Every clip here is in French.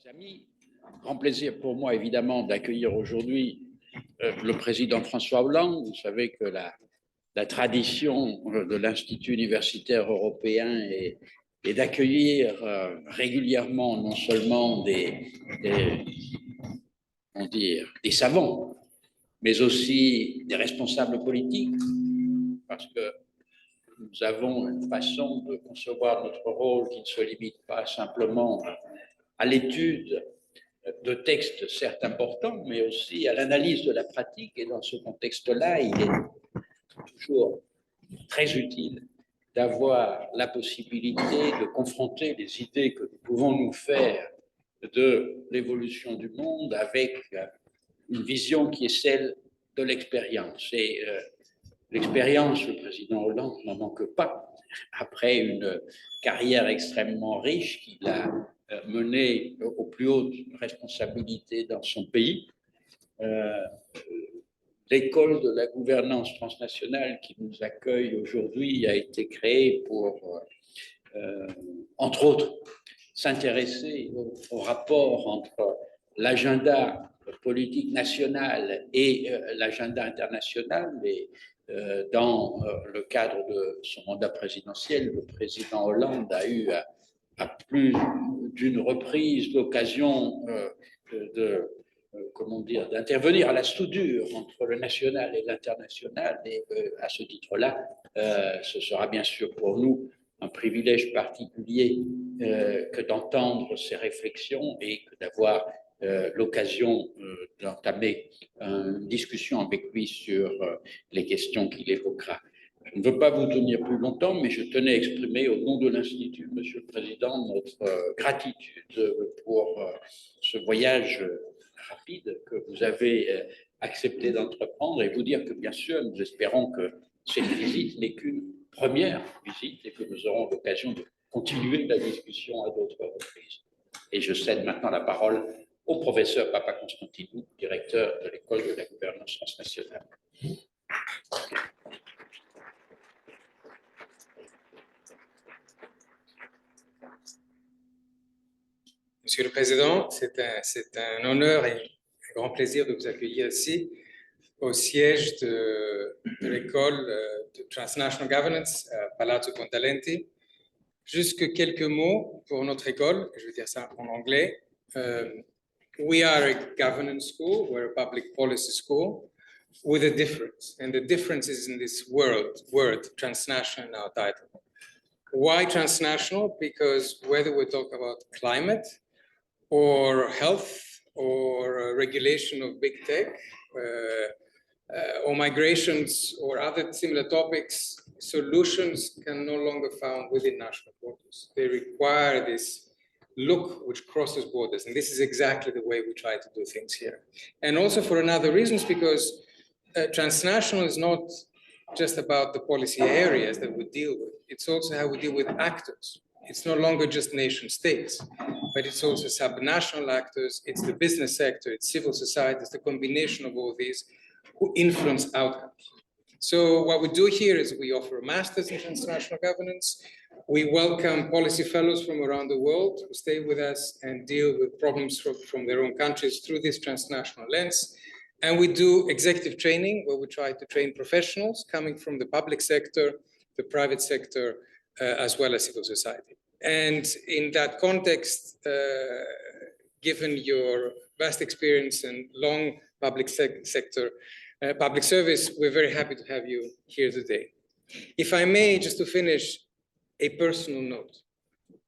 Chers amis, grand plaisir pour moi évidemment d'accueillir aujourd'hui le président François Hollande. Vous savez que la tradition de l'Institut universitaire européen est d'accueillir régulièrement non seulement des savants, mais aussi des responsables politiques, parce que nous avons une façon de concevoir notre rôle qui ne se limite pas simplement à l'étude de textes certes importants, mais aussi à l'analyse de la pratique. Et dans ce contexte-là, il est toujours très utile d'avoir la possibilité de confronter les idées que nous pouvons nous faire de l'évolution du monde avec une vision qui est celle de l'expérience. Et l'expérience, le président Hollande n'en manque pas. Après une carrière extrêmement riche qu'il a menée aux plus hautes responsabilités dans son pays, l'école de la gouvernance transnationale qui nous accueille aujourd'hui a été créée pour, entre autres, s'intéresser au rapport entre l'agenda politique national et l'agenda international. Et dans le cadre de son mandat présidentiel, le président Hollande a eu à plus d'une reprise l'occasion d'intervenir à la soudure entre le national et l'international. Et à ce titre-là, ce sera bien sûr pour nous un privilège particulier que d'entendre ces réflexions et d'avoir l'occasion d'entamer une discussion avec lui sur les questions qu'il évoquera. Je ne veux pas vous tenir plus longtemps, mais je tenais à exprimer au nom de l'Institut, Monsieur le Président, notre gratitude pour ce voyage rapide que vous avez accepté d'entreprendre et vous dire que, bien sûr, nous espérons que cette visite n'est qu'une première visite et que nous aurons l'occasion de continuer la discussion à d'autres reprises. Et je cède maintenant la parole au professeur Papakonstantinou, directeur de l'École de la gouvernance transnationale. Monsieur le Président, c'est un honneur et un grand plaisir de vous accueillir ici au siège de l'école de Transnational Governance, Palazzo Contalenti. Juste quelques mots pour notre école, je vais dire ça en anglais. We are a governance school, we're a public policy school with a difference. And the difference is in this word, transnational in our title. Why transnational? Because whether we talk about climate or health or regulation of big tech or migrations or other similar topics, solutions can no longer be found within national borders. They require this look which crosses borders. And this is exactly the way we try to do things here. And also for another reasons, because transnational is not just about the policy areas that we deal with. It's also how we deal with actors. It's no longer just nation states, but it's also subnational actors. It's the business sector, it's civil society, it's the combination of all these who influence outcomes. So what we do here is we offer a master's in transnational governance. We welcome policy fellows from around the world who stay with us and deal with problems from their own countries through this transnational lens. And we do executive training where we try to train professionals coming from the public sector, the private sector, as well as civil society. And in that context, given your vast experience and long public sector, public service, we're very happy to have you here today. If I may, just to finish, a personal note.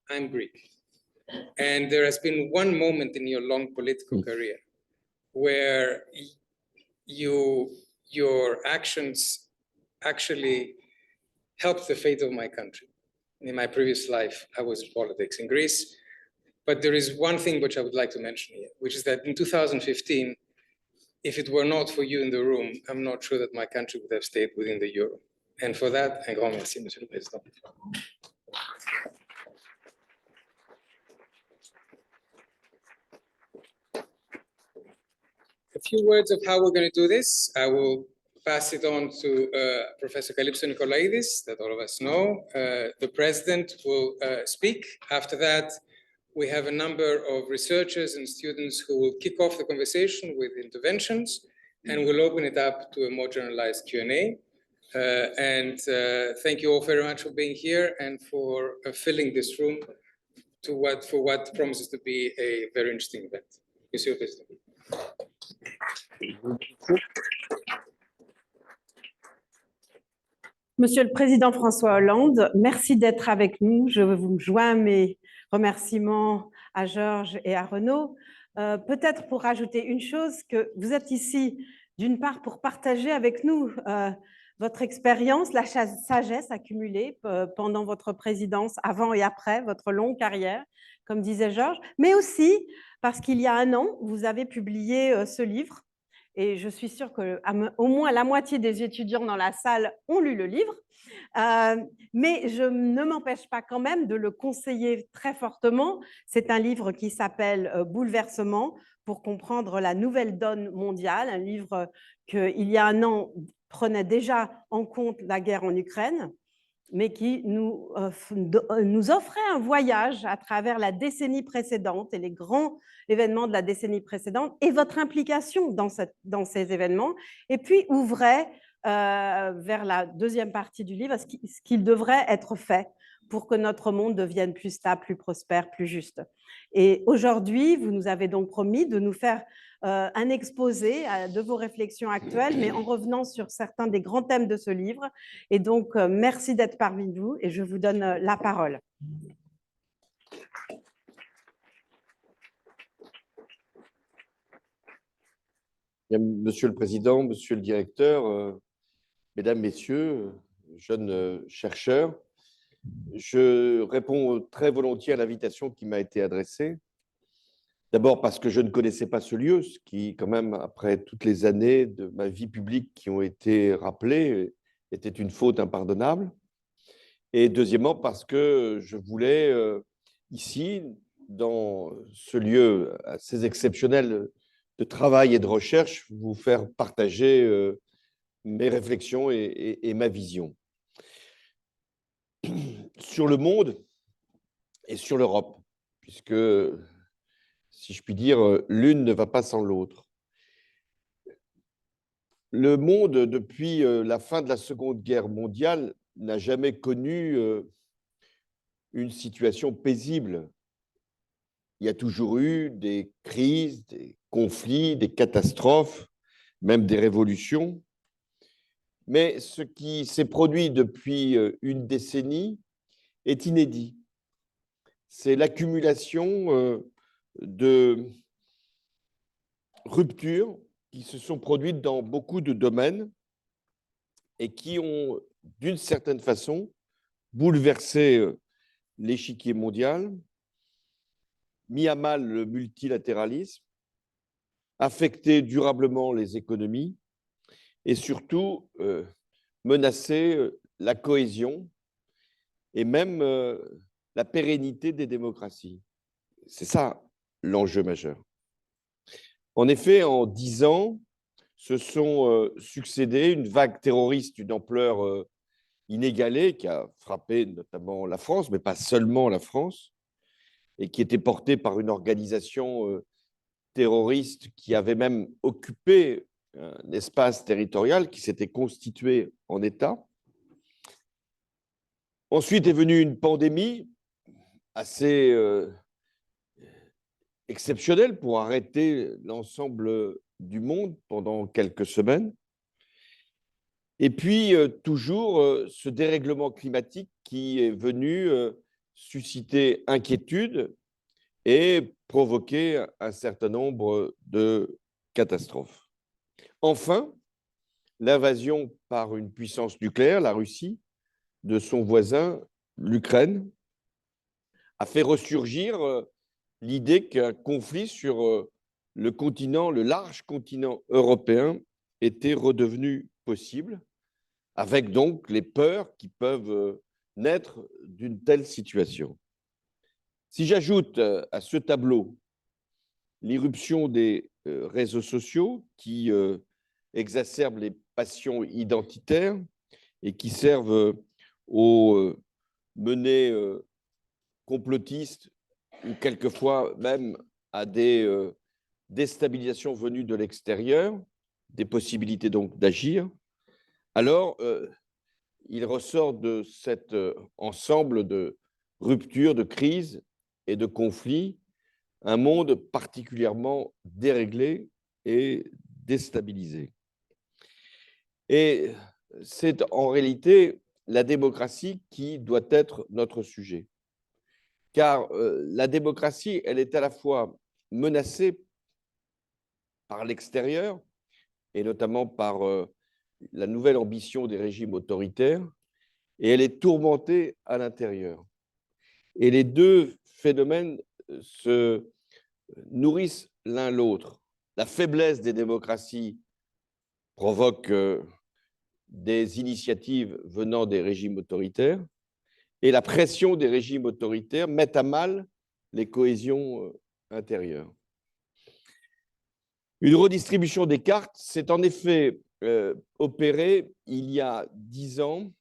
I'm Greek. And there has been one moment in your long political career where your actions actually helped the fate of my country. In my previous life, I was in politics in Greece. But there is one thing which I would like to mention here, which is that in 2015, if it were not for you in the room, I'm not sure that my country would have stayed within the euro. And for that, un grand merci, Monsieur le Président. A few words of how we're going to do this. I will pass it on to Professor Kalypso Nikolaidis, that all of us know. The President will speak. After that, We have a number of researchers and students who will kick off the conversation with interventions, and we'll open it up to a more generalized Q&A. Thank you all very much for being here and for filling this room for what promises to be a very interesting event. Monsieur le Président. Monsieur le Président François Hollande, merci d'être avec nous. Je vous joins mes remerciements à Georges et à Renaud. Peut-être pour rajouter une chose, que vous êtes ici d'une part pour partager avec nous votre expérience, la sagesse accumulée pendant votre présidence, avant et après votre longue carrière, comme disait Georges, mais aussi parce qu'il y a un an, vous avez publié ce livre. Et je suis sûre qu'au moins la moitié des étudiants dans la salle ont lu le livre. Mais je ne m'empêche pas quand même de le conseiller très fortement. C'est un livre qui s'appelle « Bouleversement » pour comprendre la nouvelle donne mondiale, un livre qu'il y a un an prenait déjà en compte la guerre en Ukraine, mais qui nous offrait un voyage à travers la décennie précédente et les grands événements de la décennie précédente et votre implication dans ces événements, et puis ouvrait vers la deuxième partie du livre ce qu'il devrait être fait pour que notre monde devienne plus stable, plus prospère, plus juste. Et aujourd'hui, vous nous avez donc promis de nous faire un exposé de vos réflexions actuelles, mais en revenant sur certains des grands thèmes de ce livre. Et donc, merci d'être parmi nous et je vous donne la parole. Monsieur le Président, Monsieur le Directeur, Mesdames, Messieurs, jeunes chercheurs, je réponds très volontiers à l'invitation qui m'a été adressée. D'abord parce que je ne connaissais pas ce lieu, ce qui, quand même, après toutes les années de ma vie publique qui ont été rappelées, était une faute impardonnable. Et deuxièmement parce que je voulais, ici, dans ce lieu assez exceptionnel de travail et de recherche, vous faire partager mes réflexions et ma vision sur le monde et sur l'Europe, puisque, si je puis dire, l'une ne va pas sans l'autre. Le monde, depuis la fin de la Seconde Guerre mondiale, n'a jamais connu une situation paisible. Il y a toujours eu des crises, des conflits, des catastrophes, même des révolutions. Mais ce qui s'est produit depuis une décennie est inédit. C'est l'accumulation de ruptures qui se sont produites dans beaucoup de domaines et qui ont, d'une certaine façon, bouleversé l'échiquier mondial, mis à mal le multilatéralisme, affecté durablement les économies et surtout menacé la cohésion et même la pérennité des démocraties. C'est ça l'enjeu majeur. En effet, en 10 ans, se sont succédé une vague terroriste d'une ampleur inégalée qui a frappé notamment la France, mais pas seulement la France, et qui était portée par une organisation terroriste qui avait même occupé un espace territorial qui s'était constitué en État. Ensuite est venue une pandémie assez exceptionnelle pour arrêter l'ensemble du monde pendant quelques semaines. Et puis, toujours ce dérèglement climatique qui est venu susciter inquiétude et provoquer un certain nombre de catastrophes. Enfin, l'invasion par une puissance nucléaire, la Russie, de son voisin, l'Ukraine, a fait ressurgir l'idée qu'un conflit sur le continent, le large continent européen, était redevenu possible, avec donc les peurs qui peuvent naître d'une telle situation. Si j'ajoute à ce tableau l'irruption des réseaux sociaux qui exacerbent les passions identitaires et qui servent aux menées complotistes ou quelquefois même à des déstabilisations venues de l'extérieur, des possibilités donc d'agir, alors il ressort de cet ensemble de ruptures, de crises et de conflits un monde particulièrement déréglé et déstabilisé. Et c'est en réalité la démocratie qui doit être notre sujet. Car la démocratie, elle est à la fois menacée par l'extérieur, et notamment par la nouvelle ambition des régimes autoritaires, et elle est tourmentée à l'intérieur. Et les deux phénomènes se nourrissent l'un l'autre. La faiblesse des démocraties provoque des initiatives venant des régimes autoritaires, et la pression des régimes autoritaires met à mal les cohésions intérieures. Une redistribution des cartes s'est en effet opérée il y a 10 ans,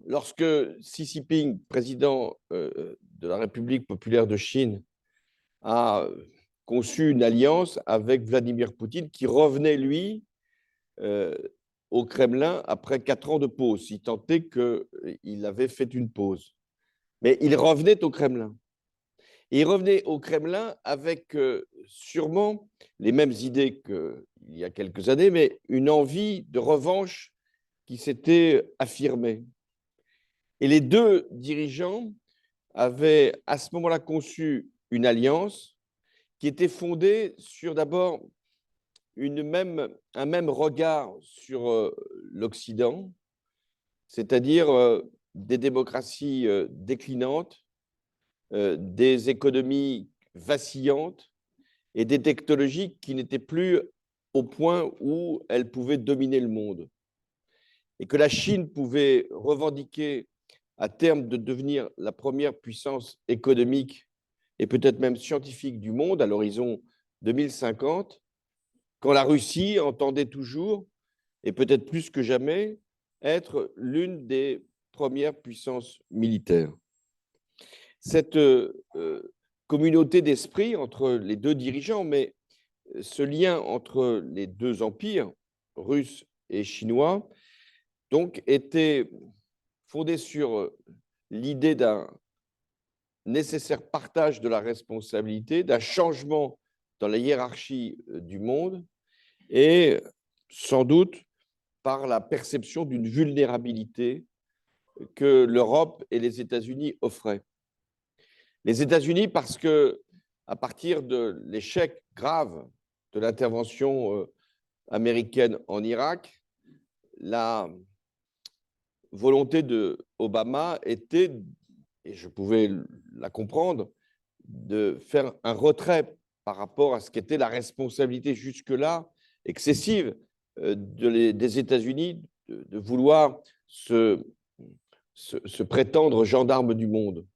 lorsque Xi Jinping, président de la République populaire de Chine, a conçu une alliance avec Vladimir Poutine qui revenait, lui, au Kremlin après 4 ans de pause, si tant est qu'il avait fait une pause. Mais il revenait au Kremlin. Et il revenait au Kremlin avec sûrement les mêmes idées qu'il y a quelques années, mais une envie de revanche qui s'était affirmée. Et les deux dirigeants avaient à ce moment-là conçu une alliance qui était fondée sur d'abord un même regard sur l'Occident, c'est-à-dire des démocraties déclinantes, des économies vacillantes et des technologies qui n'étaient plus au point où elles pouvaient dominer le monde. Et que la Chine pouvait revendiquer à terme de devenir la première puissance économique et peut-être même scientifique du monde à l'horizon 2050, quand la Russie entendait toujours, et peut-être plus que jamais, être l'une des premières puissances militaires. Cette communauté d'esprit entre les deux dirigeants, mais ce lien entre les deux empires, russe et chinois, donc était fondé sur l'idée d'un nécessaire partage de la responsabilité, d'un changement dans la hiérarchie du monde et sans doute par la perception d'une vulnérabilité que l'Europe et les États-Unis offraient. Les États-Unis, parce que à partir de l'échec grave de l'intervention américaine en Irak, la volonté de Obama était, et je pouvais la comprendre, de faire un retrait par rapport à ce qu'était la responsabilité jusque-là excessive des États-Unis de vouloir se prétendre gendarme du monde.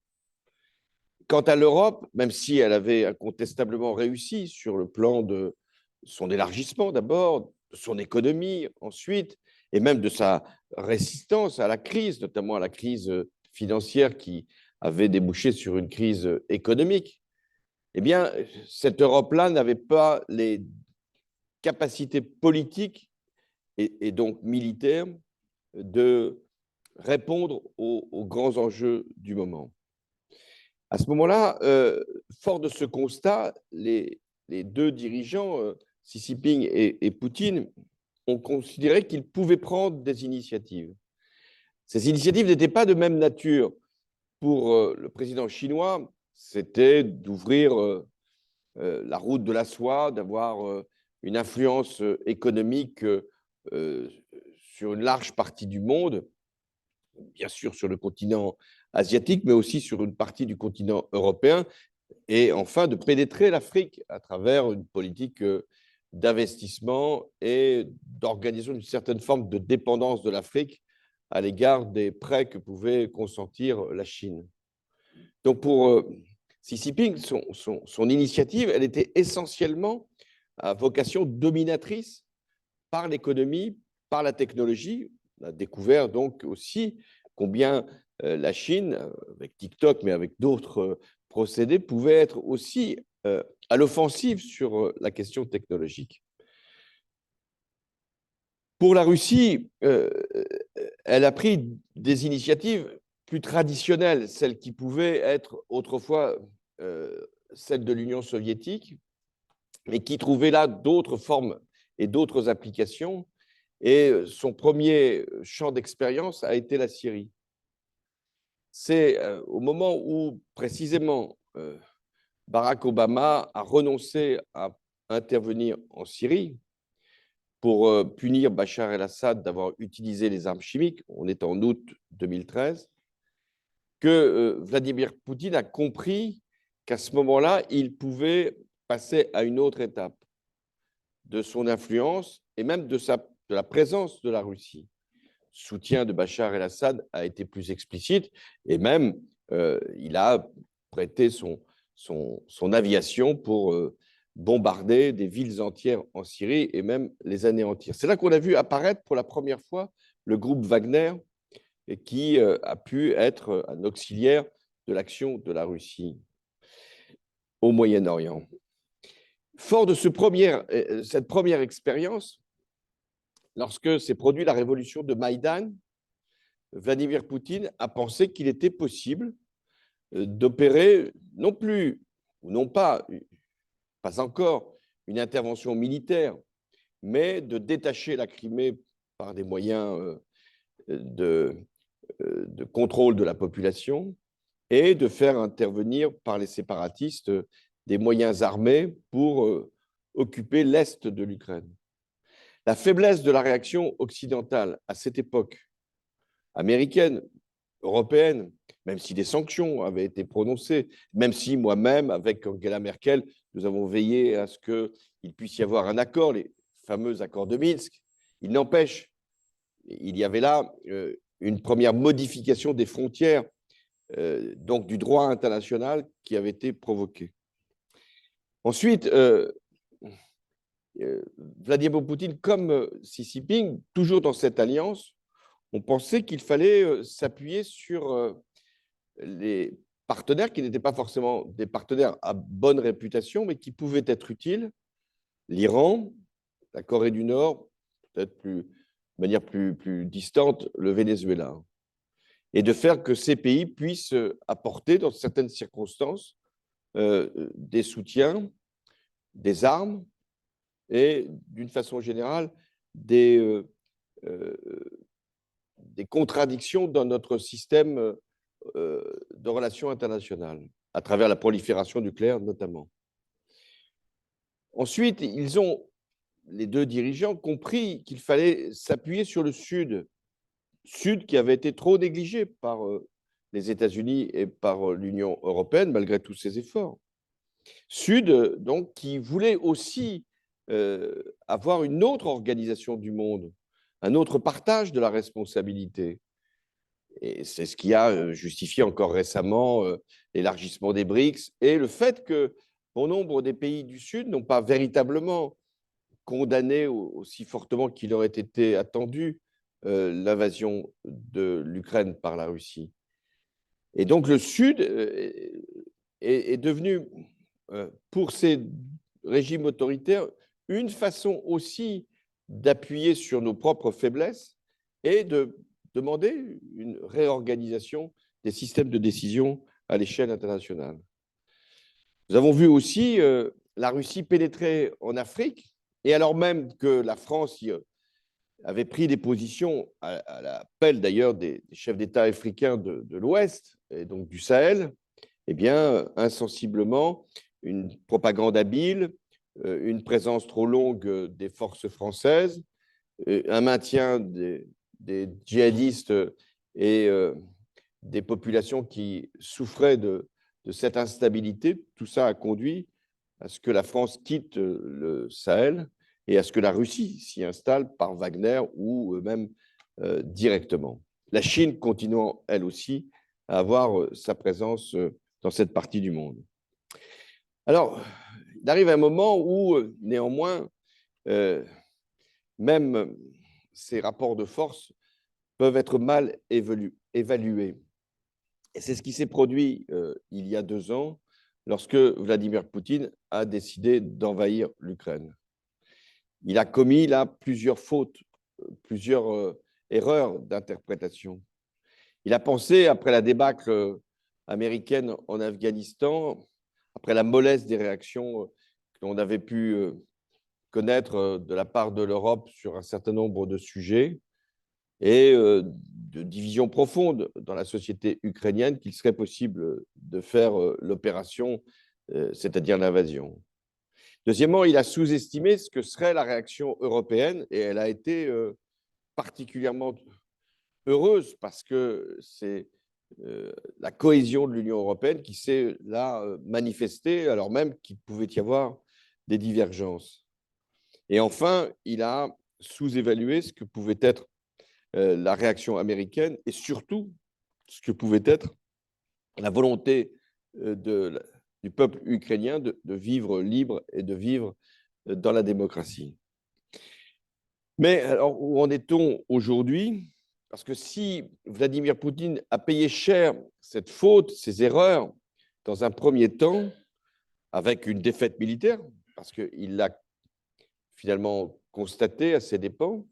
Quant à l'Europe, même si elle avait incontestablement réussi sur le plan de son élargissement d'abord, de son économie ensuite, et même de sa résistance à la crise, notamment à la crise financière qui avait débouché sur une crise économique, eh bien, cette Europe-là n'avait pas les capacités politiques et donc militaires de répondre aux grands enjeux du moment. À ce moment-là, fort de ce constat, les deux dirigeants, Xi Jinping et Poutine, ont considéré qu'ils pouvaient prendre des initiatives. Ces initiatives n'étaient pas de même nature. Pour le président chinois, c'était d'ouvrir la route de la soie, d'avoir une influence économique sur une large partie du monde, bien sûr sur le continent asiatique, mais aussi sur une partie du continent européen, et enfin de pénétrer l'Afrique à travers une politique d'investissement et d'organisation d'une certaine forme de dépendance de l'Afrique à l'égard des prêts que pouvait consentir la Chine. Donc pour Xi Jinping, son initiative, elle était essentiellement à vocation dominatrice par l'économie, par la technologie. On a découvert donc aussi combien la Chine, avec TikTok, mais avec d'autres procédé pouvait être aussi à l'offensive sur la question technologique. Pour la Russie, elle a pris des initiatives plus traditionnelles, celles qui pouvaient être autrefois celles de l'Union soviétique, mais qui trouvaient là d'autres formes et d'autres applications. Et son premier champ d'expérience a été la Syrie. C'est au moment où, précisément, Barack Obama a renoncé à intervenir en Syrie pour punir Bachar el-Assad d'avoir utilisé les armes chimiques, on est en août 2013, que Vladimir Poutine a compris qu'à ce moment-là, il pouvait passer à une autre étape de son influence et même de la présence de la Russie. Le soutien de Bachar el-Assad a été plus explicite et même il a prêté son aviation pour bombarder des villes entières en Syrie et même les anéantir. C'est là qu'on a vu apparaître pour la première fois le groupe Wagner qui a pu être un auxiliaire de l'action de la Russie au Moyen-Orient. Fort de cette première expérience, lorsque s'est produite la révolution de Maïdan, Vladimir Poutine a pensé qu'il était possible d'opérer non plus, ou non pas encore, une intervention militaire, mais de détacher la Crimée par des moyens de contrôle de la population et de faire intervenir par les séparatistes des moyens armés pour occuper l'est de l'Ukraine. La faiblesse de la réaction occidentale à cette époque, américaine, européenne, même si des sanctions avaient été prononcées, même si moi-même, avec Angela Merkel, nous avons veillé à ce qu'il puisse y avoir un accord, les fameux accords de Minsk. Il n'empêche, il y avait là une première modification des frontières, donc du droit international qui avait été provoquée. Ensuite, Vladimir Poutine, comme Xi Jinping, toujours dans cette alliance, on pensait qu'il fallait s'appuyer sur les partenaires qui n'étaient pas forcément des partenaires à bonne réputation, mais qui pouvaient être utiles. L'Iran, la Corée du Nord, peut-être de manière plus distante, le Venezuela. Et de faire que ces pays puissent apporter, dans certaines circonstances, des soutiens, des armes et, d'une façon générale, des contradictions dans notre système de relations internationales, à travers la prolifération nucléaire notamment. Ensuite, les deux dirigeants, compris qu'il fallait s'appuyer sur le Sud qui avait été trop négligé par les États-Unis et par l'Union européenne, malgré tous ses efforts. Sud, donc, qui voulait aussi avoir une autre organisation du monde, un autre partage de la responsabilité. Et c'est ce qui a justifié encore récemment l'élargissement des BRICS et le fait que bon nombre des pays du Sud n'ont pas véritablement condamné aussi fortement qu'il aurait été attendu l'invasion de l'Ukraine par la Russie. Et donc le Sud est devenu, pour ces régimes autoritaires, une façon aussi d'appuyer sur nos propres faiblesses et de demander une réorganisation des systèmes de décision à l'échelle internationale. Nous avons vu aussi la Russie pénétrer en Afrique, et alors même que la France avait pris des positions, à l'appel d'ailleurs des chefs d'État africains de l'Ouest, et donc du Sahel, eh bien, insensiblement, une propagande habile, une présence trop longue des forces françaises, un maintien des djihadistes et des populations qui souffraient de cette instabilité, tout ça a conduit à ce que la France quitte le Sahel et à ce que la Russie s'y installe par Wagner ou même directement. La Chine continuant, elle aussi, à avoir sa présence dans cette partie du monde. Alors, il arrive un moment où, néanmoins, même ces rapports de force peuvent être mal évalués. Et c'est ce qui s'est produit il y a 2 ans, lorsque Vladimir Poutine a décidé d'envahir l'Ukraine. Il a commis là plusieurs fautes, plusieurs erreurs d'interprétation. Il a pensé, après la débâcle américaine en Afghanistan, après la mollesse des réactions que l'on avait pu connaître de la part de l'Europe sur un certain nombre de sujets, et de division profonde dans la société ukrainienne, qu'il serait possible de faire l'opération, c'est-à-dire l'invasion. Deuxièmement, il a sous-estimé ce que serait la réaction européenne, et elle a été particulièrement heureuse parce que c'est la cohésion de l'Union européenne qui s'est là manifestée, alors même qu'il pouvait y avoir des divergences. Et enfin, il a sous-évalué ce que pouvait être la réaction américaine et surtout ce que pouvait être la volonté du peuple ukrainien de vivre libre et de vivre dans la démocratie. Mais alors, où en est-on aujourd'hui? Parce que si Vladimir Poutine a payé cher cette faute, ces erreurs, dans un premier temps, avec une défaite militaire, parce qu'il l'a finalement constaté à ses dépens,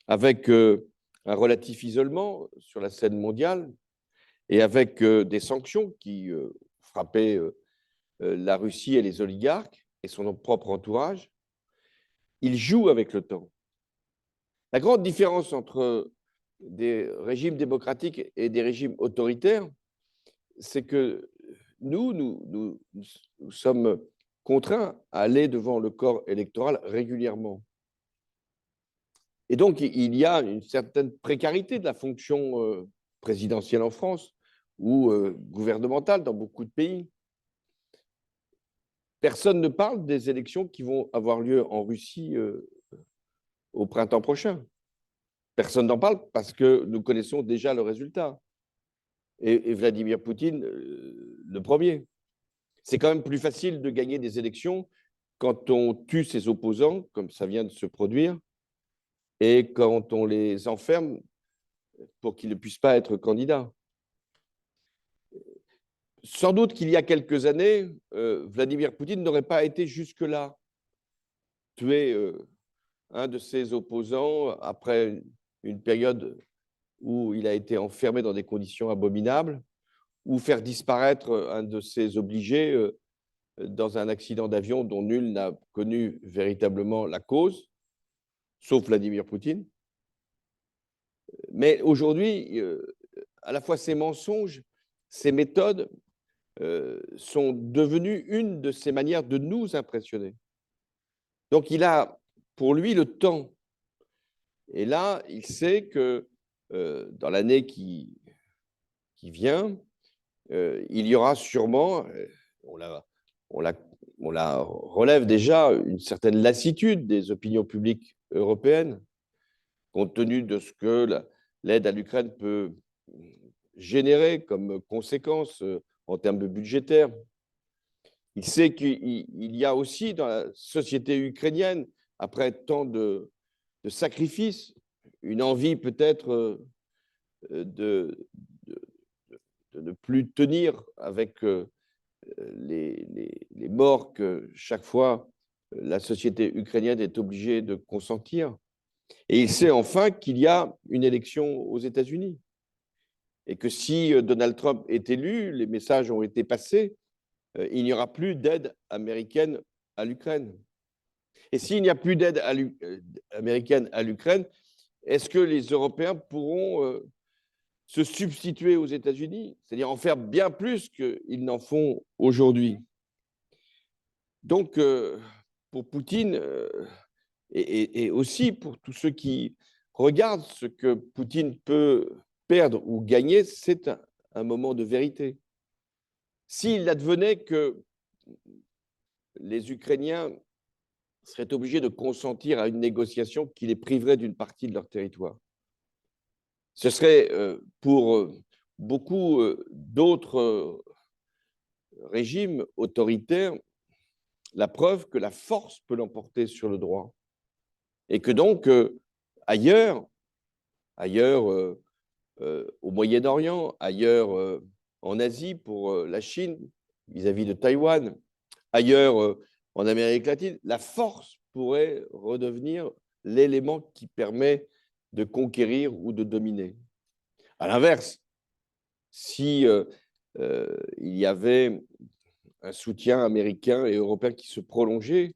avec un relatif isolement sur la scène mondiale et avec des sanctions qui frappaient la Russie et les oligarques et son propre entourage, il joue avec le temps. La grande différence entre des régimes démocratiques et des régimes autoritaires, c'est que nous sommes contraints à aller devant le corps électoral régulièrement. Et donc, il y a une certaine précarité de la fonction présidentielle en France ou gouvernementale dans beaucoup de pays. Personne ne parle des élections qui vont avoir lieu en Russie au printemps prochain. Personne n'en parle parce que nous connaissons déjà le résultat. Et Vladimir Poutine, le premier. C'est quand même plus facile de gagner des élections quand on tue ses opposants, comme ça vient de se produire, et quand on les enferme pour qu'ils ne puissent pas être candidats. Sans doute qu'il y a quelques années, Vladimir Poutine n'aurait pas été jusque-là. Tuer un de ses opposants après une période où il a été enfermé dans des conditions abominables, ou faire disparaître un de ses obligés dans un accident d'avion dont nul n'a connu véritablement la cause, sauf Vladimir Poutine. Mais aujourd'hui, à la fois ces mensonges, ces méthodes sont devenues une de ses manières de nous impressionner. Donc il a pour lui le temps. Et là, il sait que dans l'année qui vient, il y aura sûrement, on la relève déjà, une certaine lassitude des opinions publiques européennes, compte tenu de ce que l'aide à l'Ukraine peut générer comme conséquence en termes budgétaires. Il sait qu'il y a aussi dans la société ukrainienne, après tant de sacrifices, une envie peut-être de ne plus tenir avec les morts que chaque fois la société ukrainienne est obligée de consentir. Et il sait enfin qu'il y a une élection aux États-Unis et que si Donald Trump est élu, les messages ont été passés, il n'y aura plus d'aide américaine à l'Ukraine. Et s'il n'y a plus d'aide américaine à l'Ukraine, est-ce que les Européens pourront se substituer aux États-Unis, c'est-à-dire en faire bien plus qu'ils n'en font aujourd'hui? Donc, pour Poutine, et aussi pour tous ceux qui regardent ce que Poutine peut perdre ou gagner, c'est un moment de vérité. S'il advenait que les Ukrainiens seraient obligés de consentir à une négociation qui les priverait d'une partie de leur territoire, ce serait pour beaucoup d'autres régimes autoritaires la preuve que la force peut l'emporter sur le droit. Et que donc, ailleurs au Moyen-Orient, ailleurs en Asie pour la Chine, vis-à-vis de Taïwan, ailleurs en Amérique latine, la force pourrait redevenir l'élément qui permet de conquérir ou de dominer. À l'inverse, si il y avait un soutien américain et européen qui se prolongeait,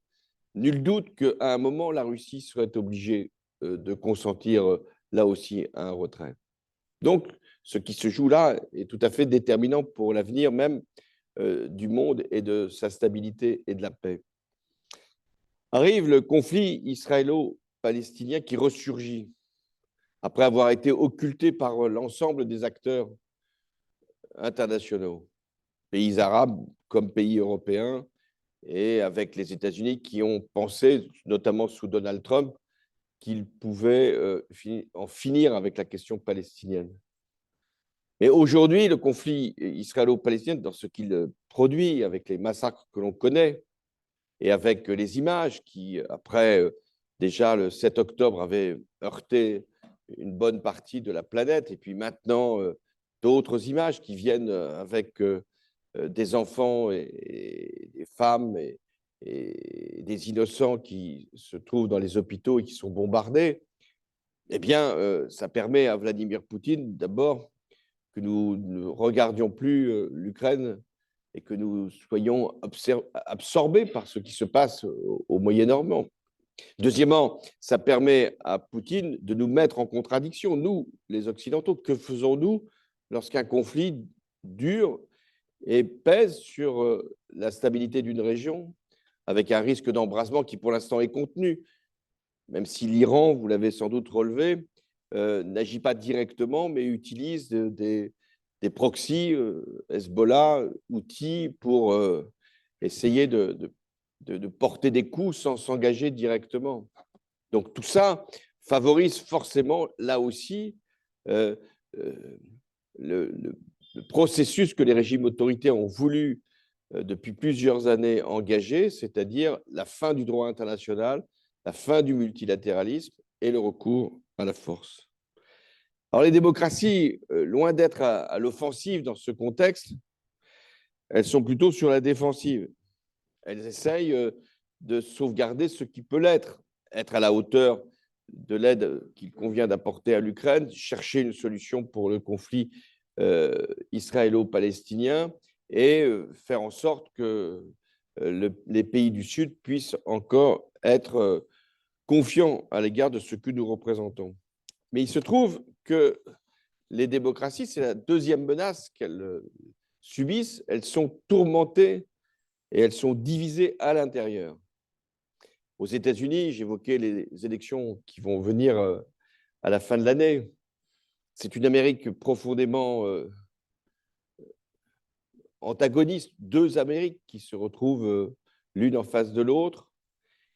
nul doute qu'à un moment, la Russie serait obligée de consentir là aussi à un retrait. Donc, ce qui se joue là est tout à fait déterminant pour l'avenir même du monde et de sa stabilité et de la paix. Arrive le conflit israélo-palestinien qui ressurgit après avoir été occulté par l'ensemble des acteurs internationaux, pays arabes comme pays européens, et avec les États-Unis qui ont pensé, notamment sous Donald Trump, qu'ils pouvaient en finir avec la question palestinienne. Mais aujourd'hui, le conflit israélo-palestinien, dans ce qu'il produit, avec les massacres que l'on connaît, et avec les images qui, après, déjà le 7 octobre, avaient heurté une bonne partie de la planète, et puis maintenant, d'autres images qui viennent avec des enfants et des femmes et des innocents qui se trouvent dans les hôpitaux et qui sont bombardés, eh bien, ça permet à Vladimir Poutine, d'abord, que nous ne regardions plus l'Ukraine et que nous soyons absorbés par ce qui se passe au Moyen-Orient. Deuxièmement, ça permet à Poutine de nous mettre en contradiction, nous, les Occidentaux. Que faisons-nous lorsqu'un conflit dure et pèse sur la stabilité d'une région, avec un risque d'embrasement qui, pour l'instant, est contenu, même si l'Iran, vous l'avez sans doute relevé, n'agit pas directement, mais utilise des proxys, Hezbollah, outils pour essayer de porter des coups sans s'engager directement. Donc tout ça favorise forcément, là aussi, le processus que les régimes autoritaires ont voulu depuis plusieurs années engager, c'est-à-dire la fin du droit international, la fin du multilatéralisme et le recours à la force. Alors les démocraties, loin d'être à l'offensive dans ce contexte, elles sont plutôt sur la défensive. Elles essayent de sauvegarder ce qui peut l'être, être à la hauteur de l'aide qu'il convient d'apporter à l'Ukraine, chercher une solution pour le conflit israélo-palestinien et faire en sorte que les pays du Sud puissent encore être confiants à l'égard de ce que nous représentons. Mais il se trouve que les démocraties, c'est la deuxième menace qu'elles subissent. Elles sont tourmentées et elles sont divisées à l'intérieur. Aux États-Unis, j'évoquais les élections qui vont venir à la fin de l'année. C'est une Amérique profondément antagoniste, deux Amériques qui se retrouvent l'une en face de l'autre.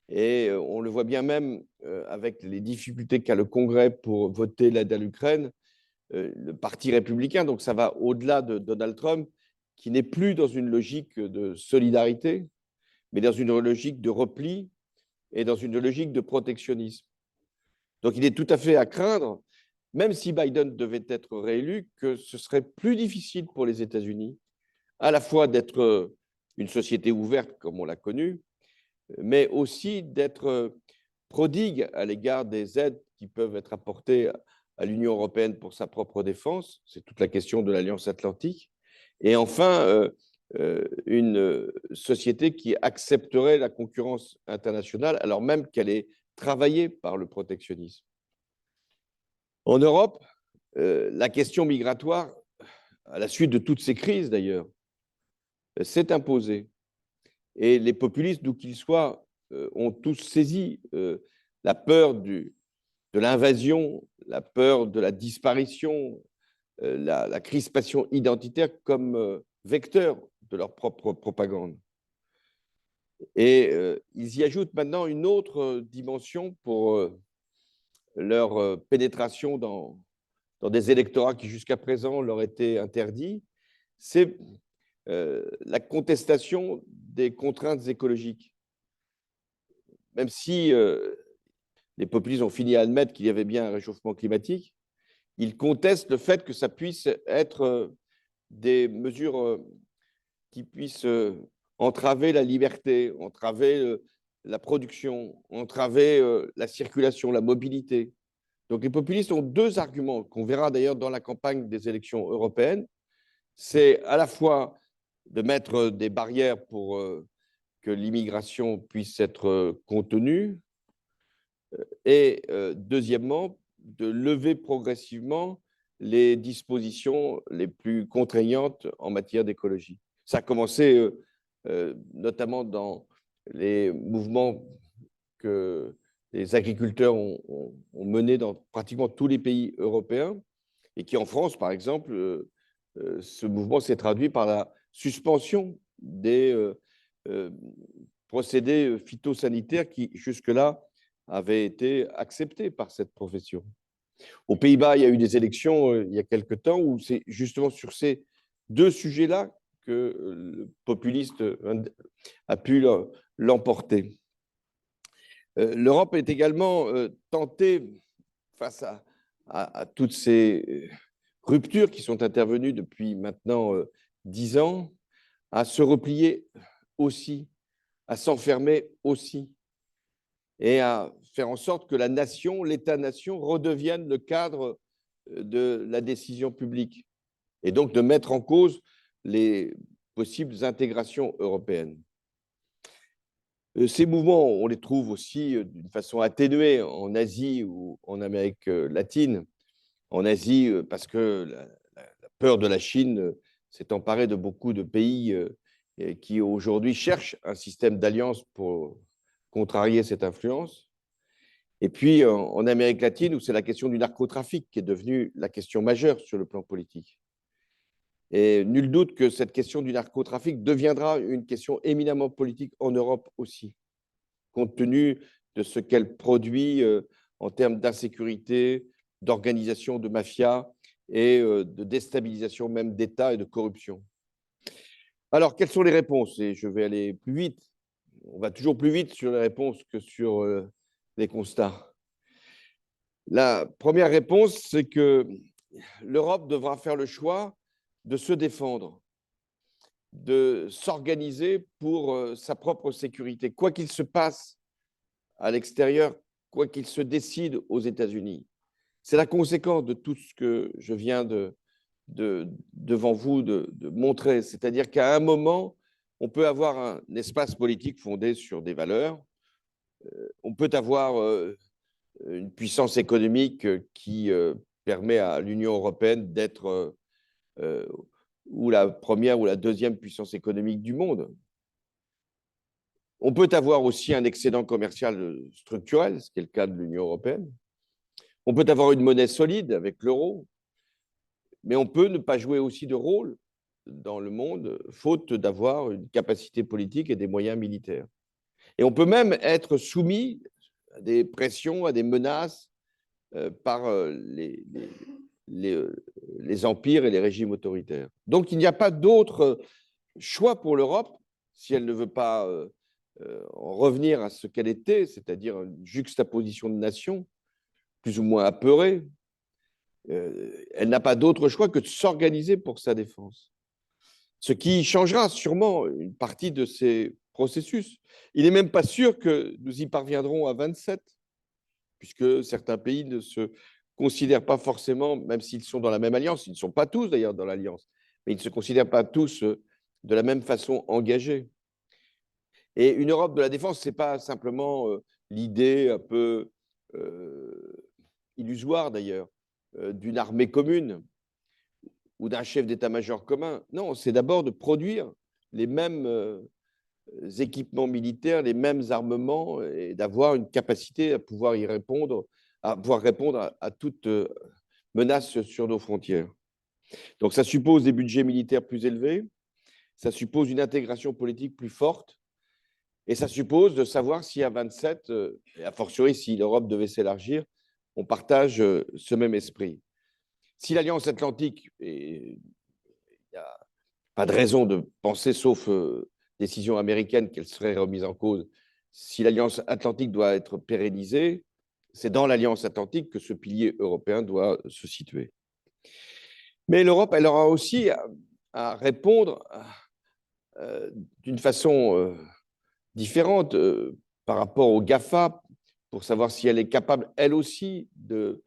Et on le voit bien même avec les difficultés qu'a le Congrès pour voter l'aide à l'Ukraine, le Parti républicain, donc ça va au-delà de Donald Trump, qui n'est plus dans une logique de solidarité, mais dans une logique de repli et dans une logique de protectionnisme. Donc il est tout à fait à craindre, même si Biden devait être réélu, que ce serait plus difficile pour les États-Unis, à la fois d'être une société ouverte comme on l'a connue, mais aussi d'être prodigue à l'égard des aides qui peuvent être apportées à l'Union européenne pour sa propre défense. C'est toute la question de l'Alliance atlantique. Et enfin, une société qui accepterait la concurrence internationale, alors même qu'elle est travaillée par le protectionnisme. En Europe, la question migratoire, à la suite de toutes ces crises d'ailleurs, s'est imposée. Et les populistes, d'où qu'ils soient, ont tous saisi la peur de l'invasion, la peur de la disparition, la crispation identitaire comme vecteur de leur propre propagande. Et ils y ajoutent maintenant une autre dimension pour leur pénétration dans des électorats qui jusqu'à présent leur étaient interdits, c'est la contestation des contraintes écologiques. Même si les populistes ont fini à admettre qu'il y avait bien un réchauffement climatique, ils contestent le fait que ça puisse être des mesures qui puissent entraver la liberté, entraver la production, entraver la circulation, la mobilité. Donc les populistes ont deux arguments qu'on verra d'ailleurs dans la campagne des élections européennes. C'est à la fois de mettre des barrières pour que l'immigration puisse être contenue et deuxièmement, de lever progressivement les dispositions les plus contraignantes en matière d'écologie. Ça a commencé notamment dans les mouvements que les agriculteurs ont menés dans pratiquement tous les pays européens et qui, en France, par exemple, ce mouvement s'est traduit par la suspension des procédés phytosanitaires qui, jusque-là, avaient été acceptés par cette profession. Aux Pays-Bas, il y a eu des élections il y a quelque temps où c'est justement sur ces deux sujets-là que le populiste a pu l'emporter. L'Europe est également tentée, face à toutes ces ruptures qui sont intervenues depuis maintenant 10 ans, à se replier aussi, à s'enfermer aussi, et à faire en sorte que la nation, l'État-nation, redevienne le cadre de la décision publique, et donc de mettre en cause les possibles intégrations européennes. Ces mouvements, on les trouve aussi d'une façon atténuée en Asie ou en Amérique latine. En Asie, parce que la peur de la Chine s'est emparée de beaucoup de pays qui aujourd'hui cherchent un système d'alliance pour contrarier cette influence. Et puis en Amérique latine, où c'est la question du narcotrafic qui est devenue la question majeure sur le plan politique. Et nul doute que cette question du narcotrafic deviendra une question éminemment politique en Europe aussi, compte tenu de ce qu'elle produit en termes d'insécurité, d'organisation de mafia et de déstabilisation même d'État et de corruption. Alors, quelles sont les réponses? Et je vais aller plus vite. On va toujours plus vite sur les réponses que sur les constats. La première réponse, c'est que l'Europe devra faire le choix de se défendre, de s'organiser pour sa propre sécurité, quoi qu'il se passe à l'extérieur, quoi qu'il se décide aux États-Unis. C'est la conséquence de tout ce que je viens devant vous de montrer. C'est-à-dire qu'à un moment, on peut avoir un espace politique fondé sur des valeurs, on peut avoir une puissance économique qui permet à l'Union européenne d'être ou la première ou la deuxième puissance économique du monde. On peut avoir aussi un excédent commercial structurel, ce qui est le cas de l'Union européenne. On peut avoir une monnaie solide avec l'euro, mais on peut ne pas jouer aussi de rôle dans le monde, faute d'avoir une capacité politique et des moyens militaires. Et on peut même être soumis à des pressions, à des menaces par les empires et les régimes autoritaires. Donc, il n'y a pas d'autre choix pour l'Europe, si elle ne veut pas en revenir à ce qu'elle était, c'est-à-dire une juxtaposition de nations, plus ou moins apeurée. Elle n'a pas d'autre choix que de s'organiser pour sa défense. Ce qui changera sûrement une partie de ces processus. Il n'est même pas sûr que nous y parviendrons à 27, puisque certains pays ne se considèrent pas forcément, même s'ils sont dans la même alliance, ils ne sont pas tous d'ailleurs dans l'alliance, mais ils ne se considèrent pas tous de la même façon engagés. Et une Europe de la défense, ce n'est pas simplement l'idée un peu illusoire d'ailleurs d'une armée commune ou d'un chef d'état-major commun. Non, c'est d'abord de produire les mêmes équipements militaires, les mêmes armements et d'avoir une capacité à pouvoir y répondre, à pouvoir répondre à toute menace sur nos frontières. Donc ça suppose des budgets militaires plus élevés, ça suppose une intégration politique plus forte et ça suppose de savoir si à 27, et a fortiori si l'Europe devait s'élargir, on partage ce même esprit. Si l'Alliance Atlantique, et il n'y a pas de raison de penser, sauf décision américaine, qu'elle serait remise en cause, si l'Alliance Atlantique doit être pérennisée, c'est dans l'Alliance Atlantique que ce pilier européen doit se situer. Mais l'Europe, elle aura aussi à répondre d'une façon différente par rapport au GAFA, pour savoir si elle est capable, elle aussi, de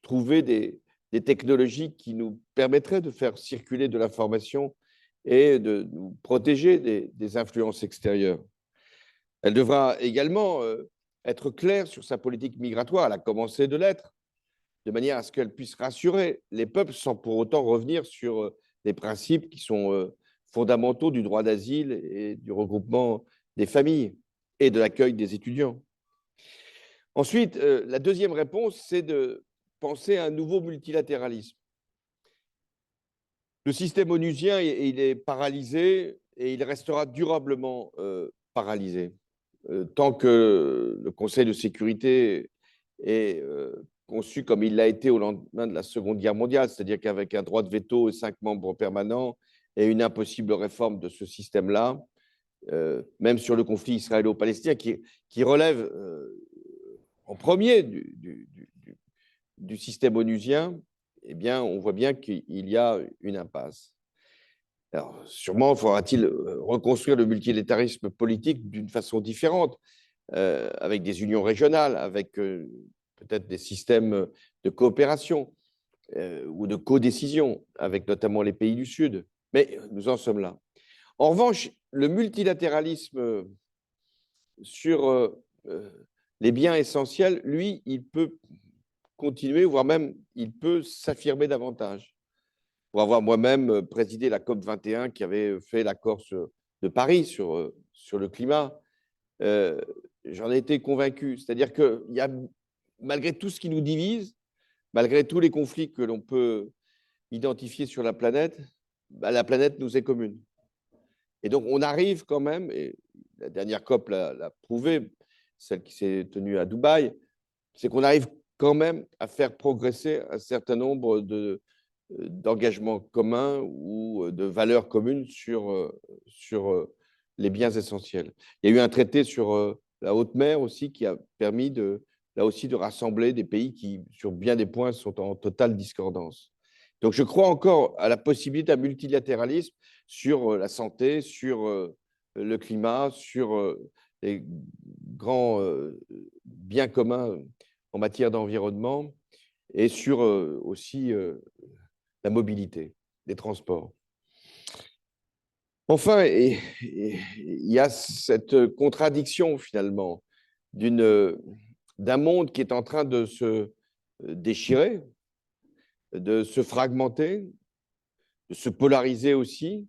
trouver des technologies qui nous permettraient de faire circuler de l'information et de nous protéger des influences extérieures. Elle devra également être claire sur sa politique migratoire, elle a commencé de l'être, de manière à ce qu'elle puisse rassurer les peuples sans pour autant revenir sur des principes qui sont fondamentaux du droit d'asile et du regroupement des familles et de l'accueil des étudiants. Ensuite, la deuxième réponse, c'est de penser à un nouveau multilatéralisme. Le système onusien, il est paralysé et il restera durablement paralysé. Tant que le Conseil de sécurité est conçu comme il l'a été au lendemain de la Seconde Guerre mondiale, c'est-à-dire qu'avec un droit de veto et 5 membres permanents et une impossible réforme de ce système-là, même sur le conflit israélo-palestinien, qui relève en premier du système onusien, eh bien, on voit bien qu'il y a une impasse. Alors, sûrement faudra-t-il reconstruire le multilatéralisme politique d'une façon différente, avec des unions régionales, avec peut-être des systèmes de coopération ou de codécision, avec notamment les pays du Sud. Mais nous en sommes là. En revanche, le multilatéralisme sur les biens essentiels, lui, il peut continuer, voire même il peut s'affirmer davantage. Pour avoir moi-même présidé la COP 21 qui avait fait l'accord de Paris sur le climat, j'en ai été convaincu. C'est-à-dire que malgré tout ce qui nous divise, malgré tous les conflits que l'on peut identifier sur la planète, la planète nous est commune. Et donc, on arrive quand même, et la dernière COP l'a prouvé, celle qui s'est tenue à Dubaï, c'est qu'on arrive quand même à faire progresser un certain nombre d'engagements communs ou de valeurs communes sur les biens essentiels. Il y a eu un traité sur la haute mer aussi qui a permis là aussi de rassembler des pays qui, sur bien des points, sont en totale discordance. Donc, je crois encore à la possibilité d'un multilatéralisme sur la santé, sur le climat, sur les grands biens communs en matière d'environnement et sur aussi la mobilité, les transports. Enfin, il y a cette contradiction finalement d'un monde qui est en train de se déchirer, de se fragmenter, de se polariser aussi,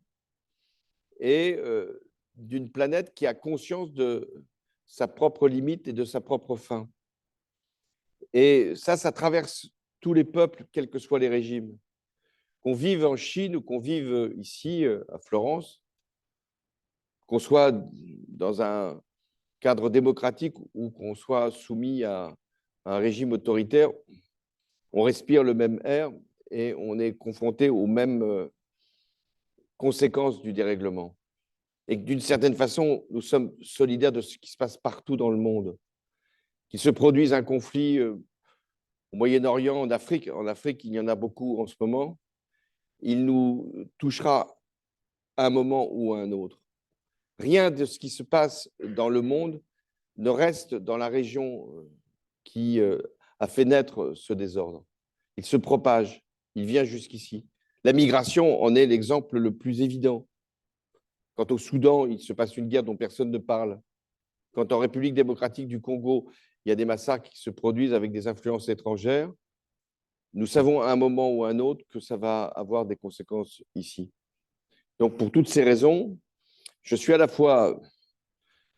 et d'une planète qui a conscience de sa propre limite et de sa propre fin. Et ça traverse tous les peuples, quels que soient les régimes. Qu'on vive en Chine ou qu'on vive ici, à Florence, qu'on soit dans un cadre démocratique ou qu'on soit soumis à un régime autoritaire, on respire le même air et on est confronté aux mêmes conséquences du dérèglement. Et que d'une certaine façon, nous sommes solidaires de ce qui se passe partout dans le monde. Qu'il se produise un conflit au Moyen-Orient, en Afrique, il y en a beaucoup en ce moment, il nous touchera à un moment ou à un autre. Rien de ce qui se passe dans le monde ne reste dans la région qui a fait naître ce désordre. Il se propage, il vient jusqu'ici. La migration en est l'exemple le plus évident. Quand au Soudan, il se passe une guerre dont personne ne parle, quand en République démocratique du Congo, il y a des massacres qui se produisent avec des influences étrangères, nous savons à un moment ou à un autre que ça va avoir des conséquences ici. Donc, pour toutes ces raisons, je suis à la fois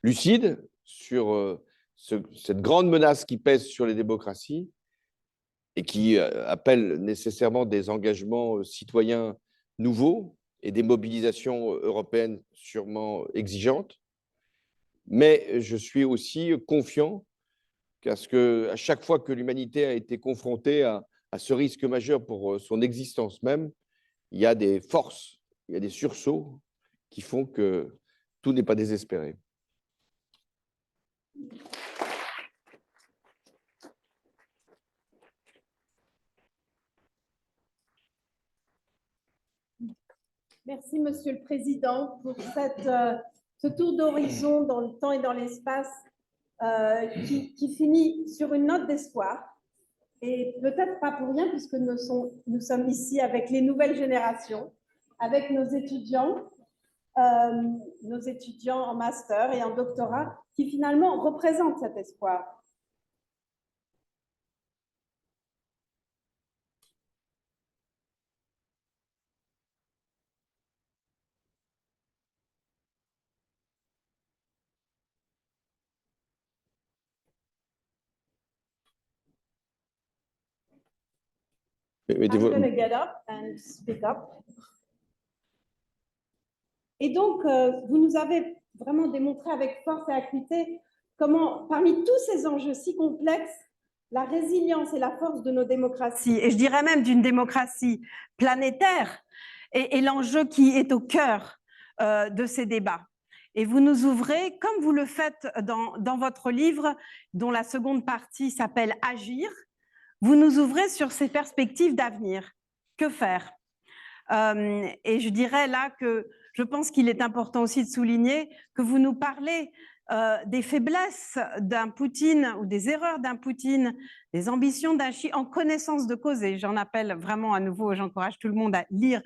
lucide sur cette grande menace qui pèse sur les démocraties et qui appelle nécessairement des engagements citoyens nouveaux et des mobilisations européennes sûrement exigeantes. Mais je suis aussi confiant parce qu'à chaque fois que l'humanité a été confrontée à ce risque majeur pour son existence même, il y a des forces, il y a des sursauts qui font que tout n'est pas désespéré. Merci, Monsieur le Président, pour ce tour d'horizon dans le temps et dans l'espace qui finit sur une note d'espoir. Et peut-être pas pour rien, puisque nous sommes ici avec les nouvelles générations, avec nos étudiants en master et en doctorat, qui finalement représentent cet espoir. I'm going to get up and speak up. Et donc, vous nous avez vraiment démontré avec force et acuité comment, parmi tous ces enjeux si complexes, la résilience et la force de nos démocraties, et je dirais même d'une démocratie planétaire, est l'enjeu qui est au cœur de ces débats. Et vous nous ouvrez, comme vous le faites dans votre livre, dont la seconde partie s'appelle « Agir », vous nous ouvrez sur ces perspectives d'avenir. Que faire ? Et je dirais là que je pense qu'il est important aussi de souligner que vous nous parlez des faiblesses d'un Poutine ou des erreurs d'un Poutine, des ambitions d'un Xi en connaissance de cause. Et j'en appelle vraiment à nouveau, j'encourage tout le monde à lire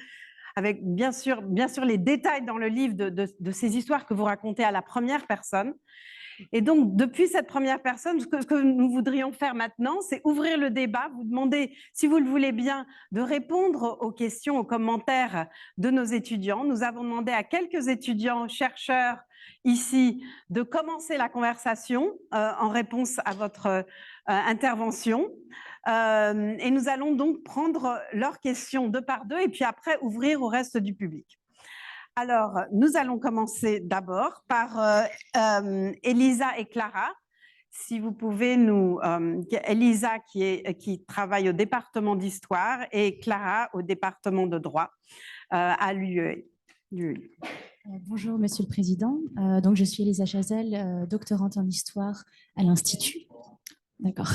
avec bien sûr les détails dans le livre de ces histoires que vous racontez à la première personne. Et donc, depuis cette première personne, ce que nous voudrions faire maintenant, c'est ouvrir le débat, vous demander, si vous le voulez bien, de répondre aux questions, aux commentaires de nos étudiants. Nous avons demandé à quelques étudiants, chercheurs ici, de commencer la conversation en réponse à votre intervention. Et nous allons donc prendre leurs questions deux par deux et puis après ouvrir au reste du public. Alors, nous allons commencer d'abord par Elisa et Clara. Si vous pouvez nous... Elisa qui travaille au département d'histoire et Clara au département de droit à l'UE. Bonjour, Monsieur le Président. Donc, je suis Elisa Chazelle, doctorante en histoire à l'Institut. D'accord.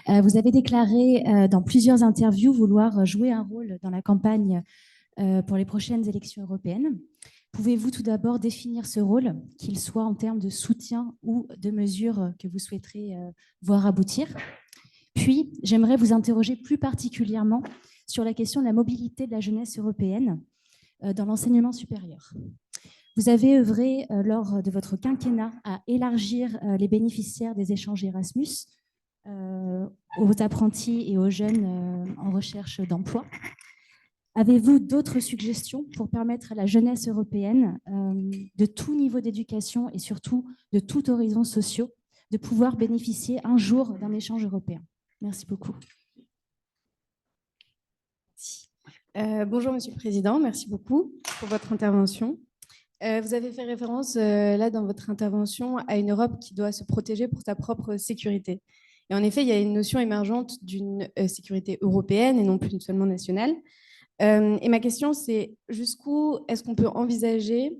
Vous avez déclaré dans plusieurs interviews vouloir jouer un rôle dans la campagne pour les prochaines élections européennes. Pouvez-vous tout d'abord définir ce rôle, qu'il soit en termes de soutien ou de mesures que vous souhaiterez voir aboutir? Puis, j'aimerais vous interroger plus particulièrement sur la question de la mobilité de la jeunesse européenne dans l'enseignement supérieur. Vous avez œuvré lors de votre quinquennat à élargir les bénéficiaires des échanges Erasmus aux apprentis et aux jeunes en recherche d'emploi. Avez-vous d'autres suggestions pour permettre à la jeunesse européenne de tout niveau d'éducation et surtout de tout horizon sociaux de pouvoir bénéficier un jour d'un échange européen? Merci beaucoup. Bonjour, Monsieur le Président. Merci beaucoup pour votre intervention. Vous avez fait référence là dans votre intervention à une Europe qui doit se protéger pour sa propre sécurité. Et en effet, il y a une notion émergente d'une sécurité européenne et non plus seulement nationale. Et ma question, c'est jusqu'où est-ce qu'on peut envisager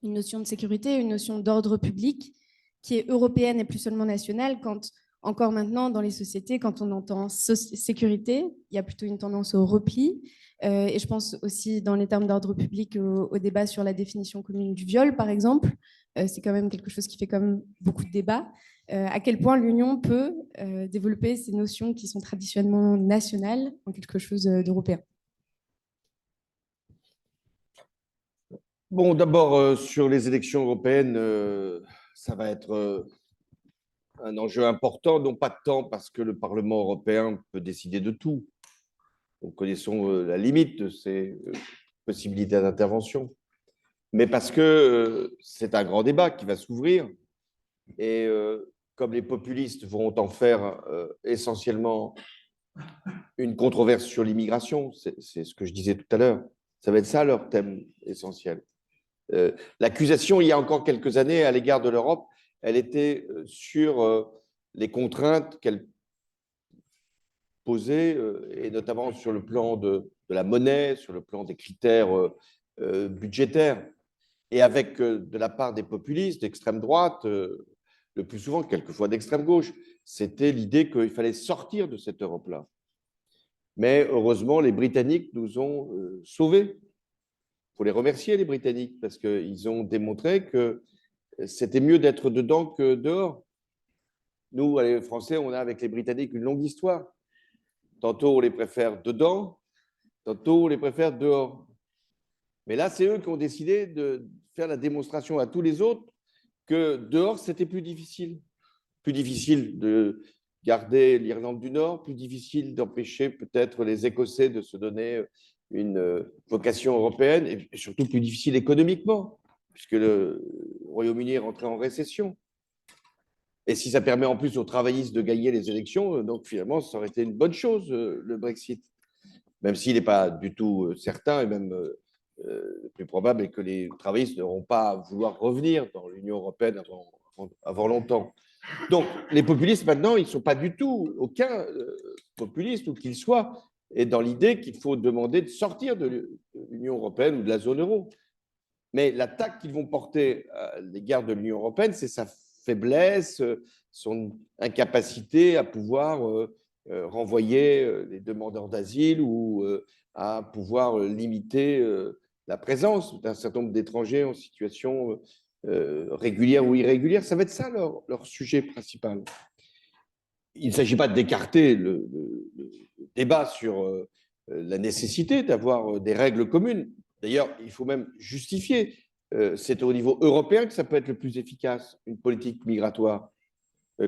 une notion de sécurité, une notion d'ordre public qui est européenne et plus seulement nationale, quand encore maintenant dans les sociétés, quand on entend sécurité, il y a plutôt une tendance au repli. Et je pense aussi dans les termes d'ordre public au débat sur la définition commune du viol, par exemple. C'est quand même quelque chose qui fait quand même beaucoup de débats. À quel point l'Union peut développer ces notions qui sont traditionnellement nationales en quelque chose d'européen? Bon, d'abord, sur les élections européennes, ça va être un enjeu important, non pas tant parce que le Parlement européen peut décider de tout. Nous connaissons la limite de ces possibilités d'intervention, mais parce que c'est un grand débat qui va s'ouvrir. Et comme les populistes vont en faire essentiellement une controverse sur l'immigration, c'est ce que je disais tout à l'heure, ça va être ça leur thème essentiel. L'accusation, il y a encore quelques années, à l'égard de l'Europe, elle était sur les contraintes qu'elle posait, et notamment sur le plan de la monnaie, sur le plan des critères budgétaires. Et avec, de la part des populistes d'extrême droite, le plus souvent, quelquefois d'extrême gauche, c'était l'idée qu'il fallait sortir de cette Europe-là. Mais heureusement, les Britanniques nous ont sauvés. faut les remercier, les Britanniques, parce qu'ils ont démontré que c'était mieux d'être dedans que dehors. Nous, les Français, on a avec les Britanniques une longue histoire. Tantôt, on les préfère dedans, tantôt, on les préfère dehors. Mais là, c'est eux qui ont décidé de faire la démonstration à tous les autres que dehors, c'était plus difficile. Plus difficile de garder l'Irlande du Nord, plus difficile d'empêcher peut-être les Écossais de se donner une vocation européenne, et surtout plus difficile économiquement, puisque le Royaume-Uni est rentré en récession. Et si ça permet en plus aux travaillistes de gagner les élections, donc finalement, ça aurait été une bonne chose, le Brexit. Même s'il n'est pas du tout certain, et même le plus probable est que les travaillistes n'auront pas à vouloir revenir dans l'Union européenne avant longtemps. Donc, les populistes, maintenant, ils ne sont pas du tout, aucun populiste, où qu'il soit, est dans l'idée qu'il faut demander de sortir de l'Union européenne ou de la zone euro. Mais l'attaque qu'ils vont porter à l'égard de l'Union européenne, c'est sa faiblesse, son incapacité à pouvoir renvoyer les demandeurs d'asile ou à pouvoir limiter la présence d'un certain nombre d'étrangers en situation régulière ou irrégulière. Ça va être ça leur sujet principal. Il ne s'agit pas d'écarter le débat sur la nécessité d'avoir des règles communes. D'ailleurs, il faut même justifier. C'est au niveau européen que ça peut être le plus efficace, une politique migratoire.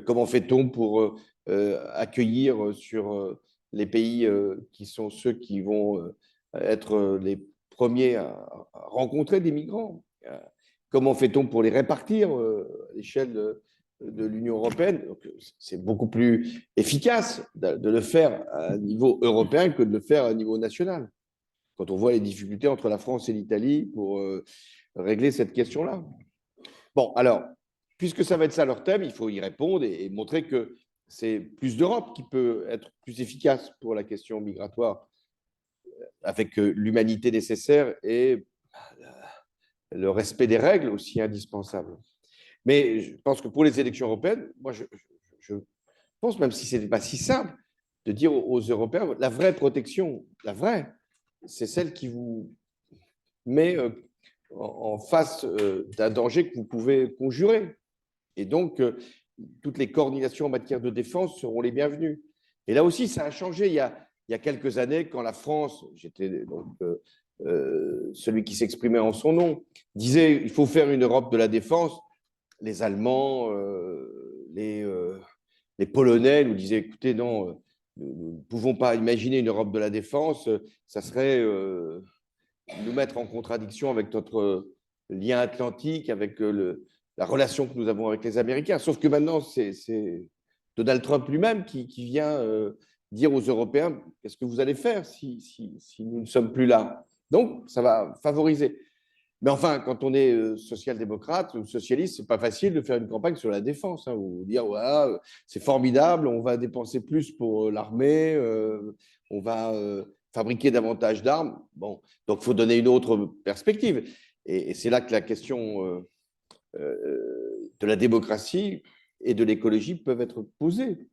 Comment fait-on pour accueillir sur les pays qui sont ceux qui vont être les premiers à rencontrer des migrants? Comment fait-on pour les répartir à l'échelle de l'Union européenne? C'est beaucoup plus efficace de le faire à un niveau européen que de le faire à un niveau national, quand on voit les difficultés entre la France et l'Italie pour régler cette question-là. Bon, alors, puisque ça va être ça leur thème, il faut y répondre et montrer que c'est plus d'Europe qui peut être plus efficace pour la question migratoire, avec l'humanité nécessaire et le respect des règles aussi indispensable. Mais je pense que pour les élections européennes, moi, je pense, même si ce n'est pas si simple, de dire aux Européens, la vraie protection, la vraie, c'est celle qui vous met en face d'un danger que vous pouvez conjurer. Et donc, toutes les coordinations en matière de défense seront les bienvenues. Et là aussi, ça a changé. Il y a quelques années, quand la France, j'étais donc celui qui s'exprimait en son nom, disait il faut faire une Europe de la défense, les Allemands, les Polonais nous disaient écoutez, non, nous ne pouvons pas imaginer une Europe de la défense, ça serait nous mettre en contradiction avec notre lien atlantique, avec la relation que nous avons avec les Américains. Sauf que maintenant, c'est Donald Trump lui-même qui vient dire aux Européens qu'est-ce que vous allez faire si nous ne sommes plus là. Donc, ça va favoriser. Mais enfin, quand on est social-démocrate ou socialiste, ce n'est pas facile de faire une campagne sur la défense, hein, ou dire voilà, c'est formidable, on va dépenser plus pour l'armée, on va fabriquer davantage d'armes. Bon, donc il faut donner une autre perspective. Et c'est là que la question de la démocratie et de l'écologie peuvent être posées.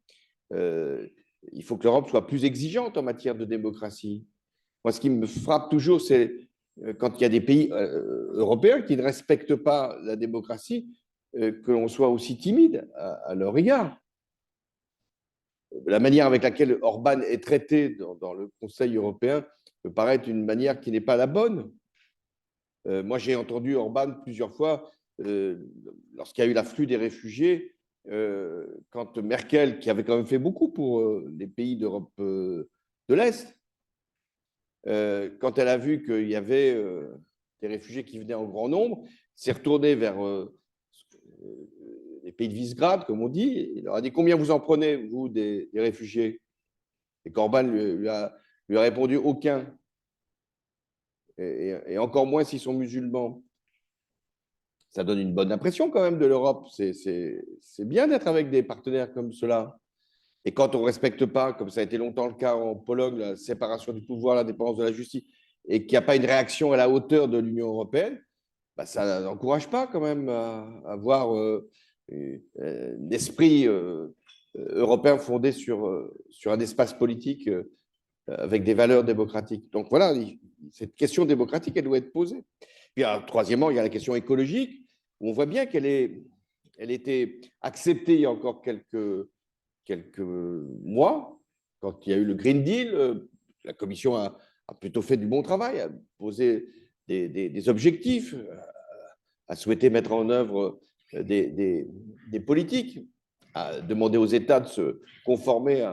Il faut que l'Europe soit plus exigeante en matière de démocratie. Moi, ce qui me frappe toujours, c'est quand il y a des pays européens qui ne respectent pas la démocratie, que l'on soit aussi timide à leur égard. La manière avec laquelle Orban est traité dans le Conseil européen me paraît être une manière qui n'est pas la bonne. Moi, j'ai entendu Orban plusieurs fois, lorsqu'il y a eu l'afflux des réfugiés, quand Merkel, qui avait quand même fait beaucoup pour les pays d'Europe de l'Est, quand elle a vu qu'il y avait des réfugiés qui venaient en grand nombre, s'est retournée vers les pays de Visegrad, comme on dit. Il leur a dit combien vous en prenez, vous, des réfugiés? Et Orban lui a répondu aucun. Et encore moins s'ils sont musulmans. Ça donne une bonne impression quand même de l'Europe. C'est bien d'être avec des partenaires comme cela. Et quand on ne respecte pas, comme ça a été longtemps le cas en Pologne, la séparation du pouvoir, l'indépendance de la justice, et qu'il n'y a pas une réaction à la hauteur de l'Union européenne, bah, ça n'encourage pas quand même à avoir un esprit européen fondé sur un espace politique avec des valeurs démocratiques. Donc voilà, cette question démocratique, elle doit être posée. Puis troisièmement, il y a la question écologique, où on voit bien qu'elle était acceptée il y a encore quelques mois, quand il y a eu le Green Deal. La Commission a plutôt fait du bon travail, a posé des objectifs, a souhaité mettre en œuvre des politiques, a demandé aux États de se conformer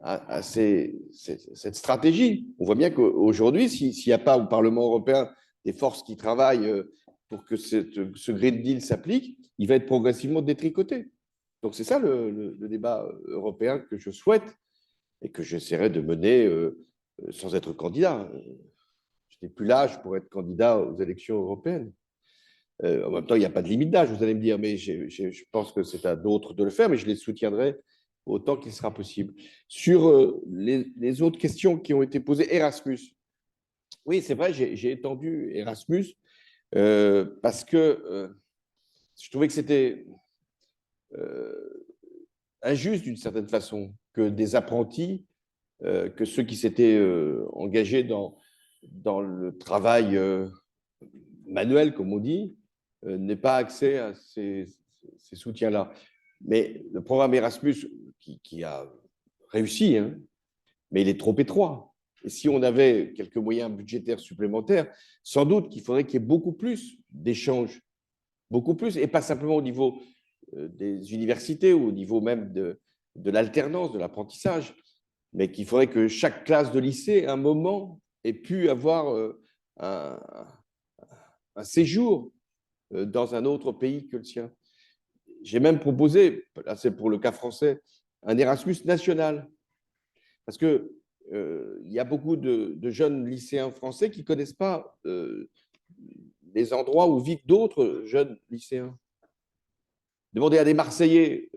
à cette stratégie. On voit bien qu'aujourd'hui, s'il n'y a pas au Parlement européen des forces qui travaillent pour que ce Green Deal s'applique, il va être progressivement détricoté. Donc c'est ça le débat européen que je souhaite et que j'essaierai de mener sans être candidat. Je n'ai plus l'âge pour être candidat aux élections européennes. En même temps, il n'y a pas de limite d'âge, vous allez me dire, mais je pense que c'est à d'autres de le faire, mais je les soutiendrai autant qu'il sera possible. Sur les autres questions qui ont été posées, Erasmus. Oui, c'est vrai, j'ai étendu Erasmus parce que je trouvais que c'était injuste d'une certaine façon que des apprentis, que ceux qui s'étaient engagés dans le travail manuel, comme on dit, n'aient pas accès à ces soutiens-là. Mais le programme Erasmus, qui a réussi, hein, mais il est trop étroit. Et si on avait quelques moyens budgétaires supplémentaires, sans doute qu'il faudrait qu'il y ait beaucoup plus d'échanges, beaucoup plus, et pas simplement au niveau des universités ou au niveau même de l'alternance, de l'apprentissage, mais qu'il faudrait que chaque classe de lycée, à un moment, ait pu avoir un séjour dans un autre pays que le sien. J'ai même proposé, là c'est pour le cas français, un Erasmus national. Parce qu'il y a beaucoup de jeunes lycéens français qui ne connaissent pas les endroits où vivent d'autres jeunes lycéens. Demandez à des Marseillais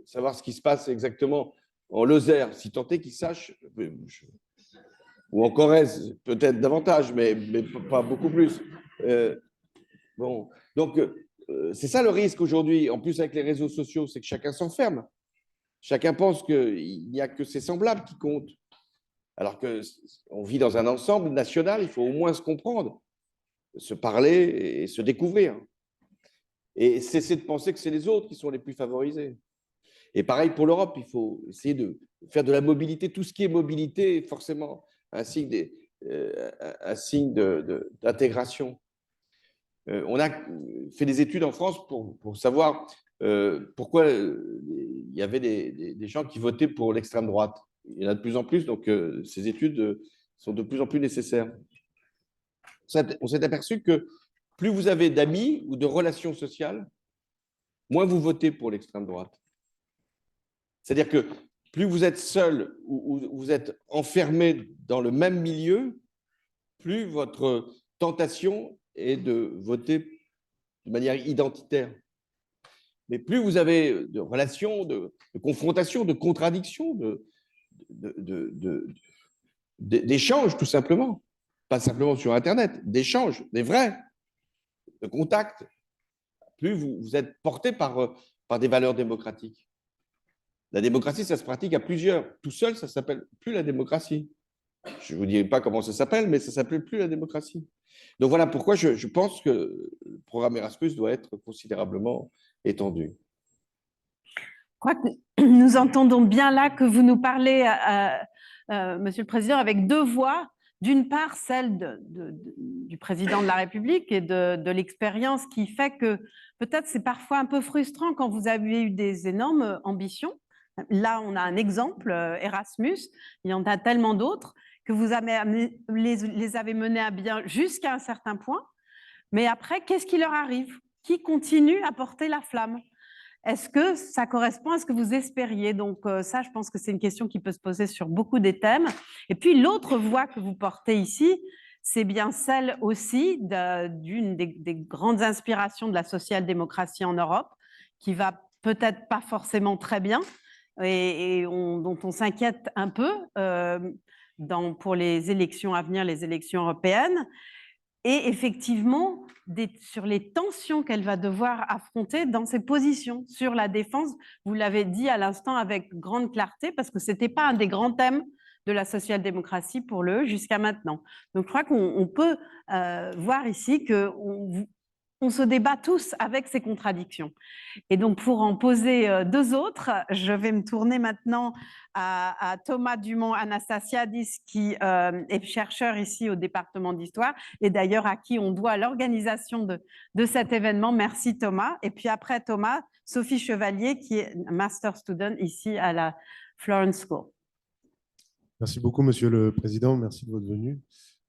savoir ce qui se passe exactement en Lozère, si tant est qu'ils sachent, ou en Corrèze, peut-être davantage, mais pas beaucoup plus. Bon, donc c'est ça le risque aujourd'hui, en plus avec les réseaux sociaux, c'est que chacun s'enferme. Chacun pense qu'il n'y a que ses semblables qui comptent. Alors qu'on vit dans un ensemble national, il faut au moins se comprendre, se parler et se découvrir. Et cesser de penser que c'est les autres qui sont les plus favorisés. Et pareil pour l'Europe, il faut essayer de faire de la mobilité. Tout ce qui est mobilité est forcément un signe d'intégration. On a fait des études en France pour savoir pourquoi il y avait des gens qui votaient pour l'extrême droite. Il y en a de plus en plus, donc ces études sont de plus en plus nécessaires. On s'est aperçu que plus vous avez d'amis ou de relations sociales, moins vous votez pour l'extrême droite. C'est-à-dire que plus vous êtes seul ou vous êtes enfermé dans le même milieu, plus votre tentation est de voter de manière identitaire. Mais plus vous avez de relations, de confrontations, de contradictions, d'échanges tout simplement, pas simplement sur Internet, d'échanges, des vrais, de contacts, plus vous êtes porté par des valeurs démocratiques. La démocratie, ça se pratique à plusieurs. Tout seul, ça ne s'appelle plus la démocratie. Je ne vous dirai pas comment ça s'appelle, mais ça ne s'appelle plus la démocratie. Donc voilà pourquoi je pense que le programme Erasmus doit être considérablement étendu. Je crois que nous entendons bien là que vous nous parlez, Monsieur le Président, avec deux voix. D'une part, celle du Président de la République et de l'expérience qui fait que peut-être c'est parfois un peu frustrant quand vous avez eu des énormes ambitions. Là, on a un exemple, Erasmus, il y en a tellement d'autres que vous les avez menés à bien jusqu'à un certain point. Mais après, qu'est-ce qui leur arrive? Qui continue à porter la flamme? Est-ce que ça correspond à ce que vous espériez? Donc ça, je pense que c'est une question qui peut se poser sur beaucoup des thèmes. Et puis l'autre voix que vous portez ici, c'est bien celle aussi d'une des grandes inspirations de la social-démocratie en Europe, qui va peut-être pas forcément très bien et dont on s'inquiète un peu pour les élections à venir, les élections européennes. Et effectivement, sur les tensions qu'elle va devoir affronter dans ses positions sur la défense. Vous l'avez dit à l'instant avec grande clarté, parce que ce n'était pas un des grands thèmes de la social-démocratie pour le jusqu'à maintenant. Donc, je crois qu'on peut voir ici qu'on se débat tous avec ces contradictions. Et donc, pour en poser deux autres, je vais me tourner maintenant à Thomas Dumont-Anastasiadis, qui est chercheur ici au département d'histoire, et d'ailleurs à qui on doit l'organisation de cet événement. Merci Thomas. Et puis après Thomas, Sophie Chevalier, qui est master student ici à la Florence School. Merci beaucoup, Monsieur le Président. Merci de votre venue.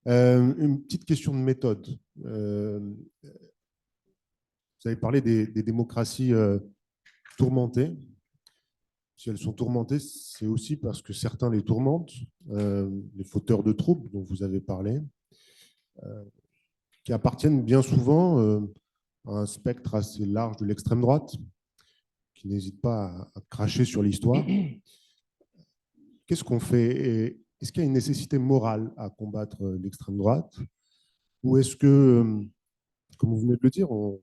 Une petite question de méthode. Vous avez parlé des démocraties tourmentées. Si elles sont tourmentées, c'est aussi parce que certains les tourmentent, les fauteurs de troubles dont vous avez parlé, qui appartiennent bien souvent à un spectre assez large de l'extrême droite, qui n'hésite pas à cracher sur l'histoire. Qu'est-ce qu'on fait? Est-ce qu'il y a une nécessité morale à combattre l'extrême droite? Ou est-ce que, comme vous venez de le dire, on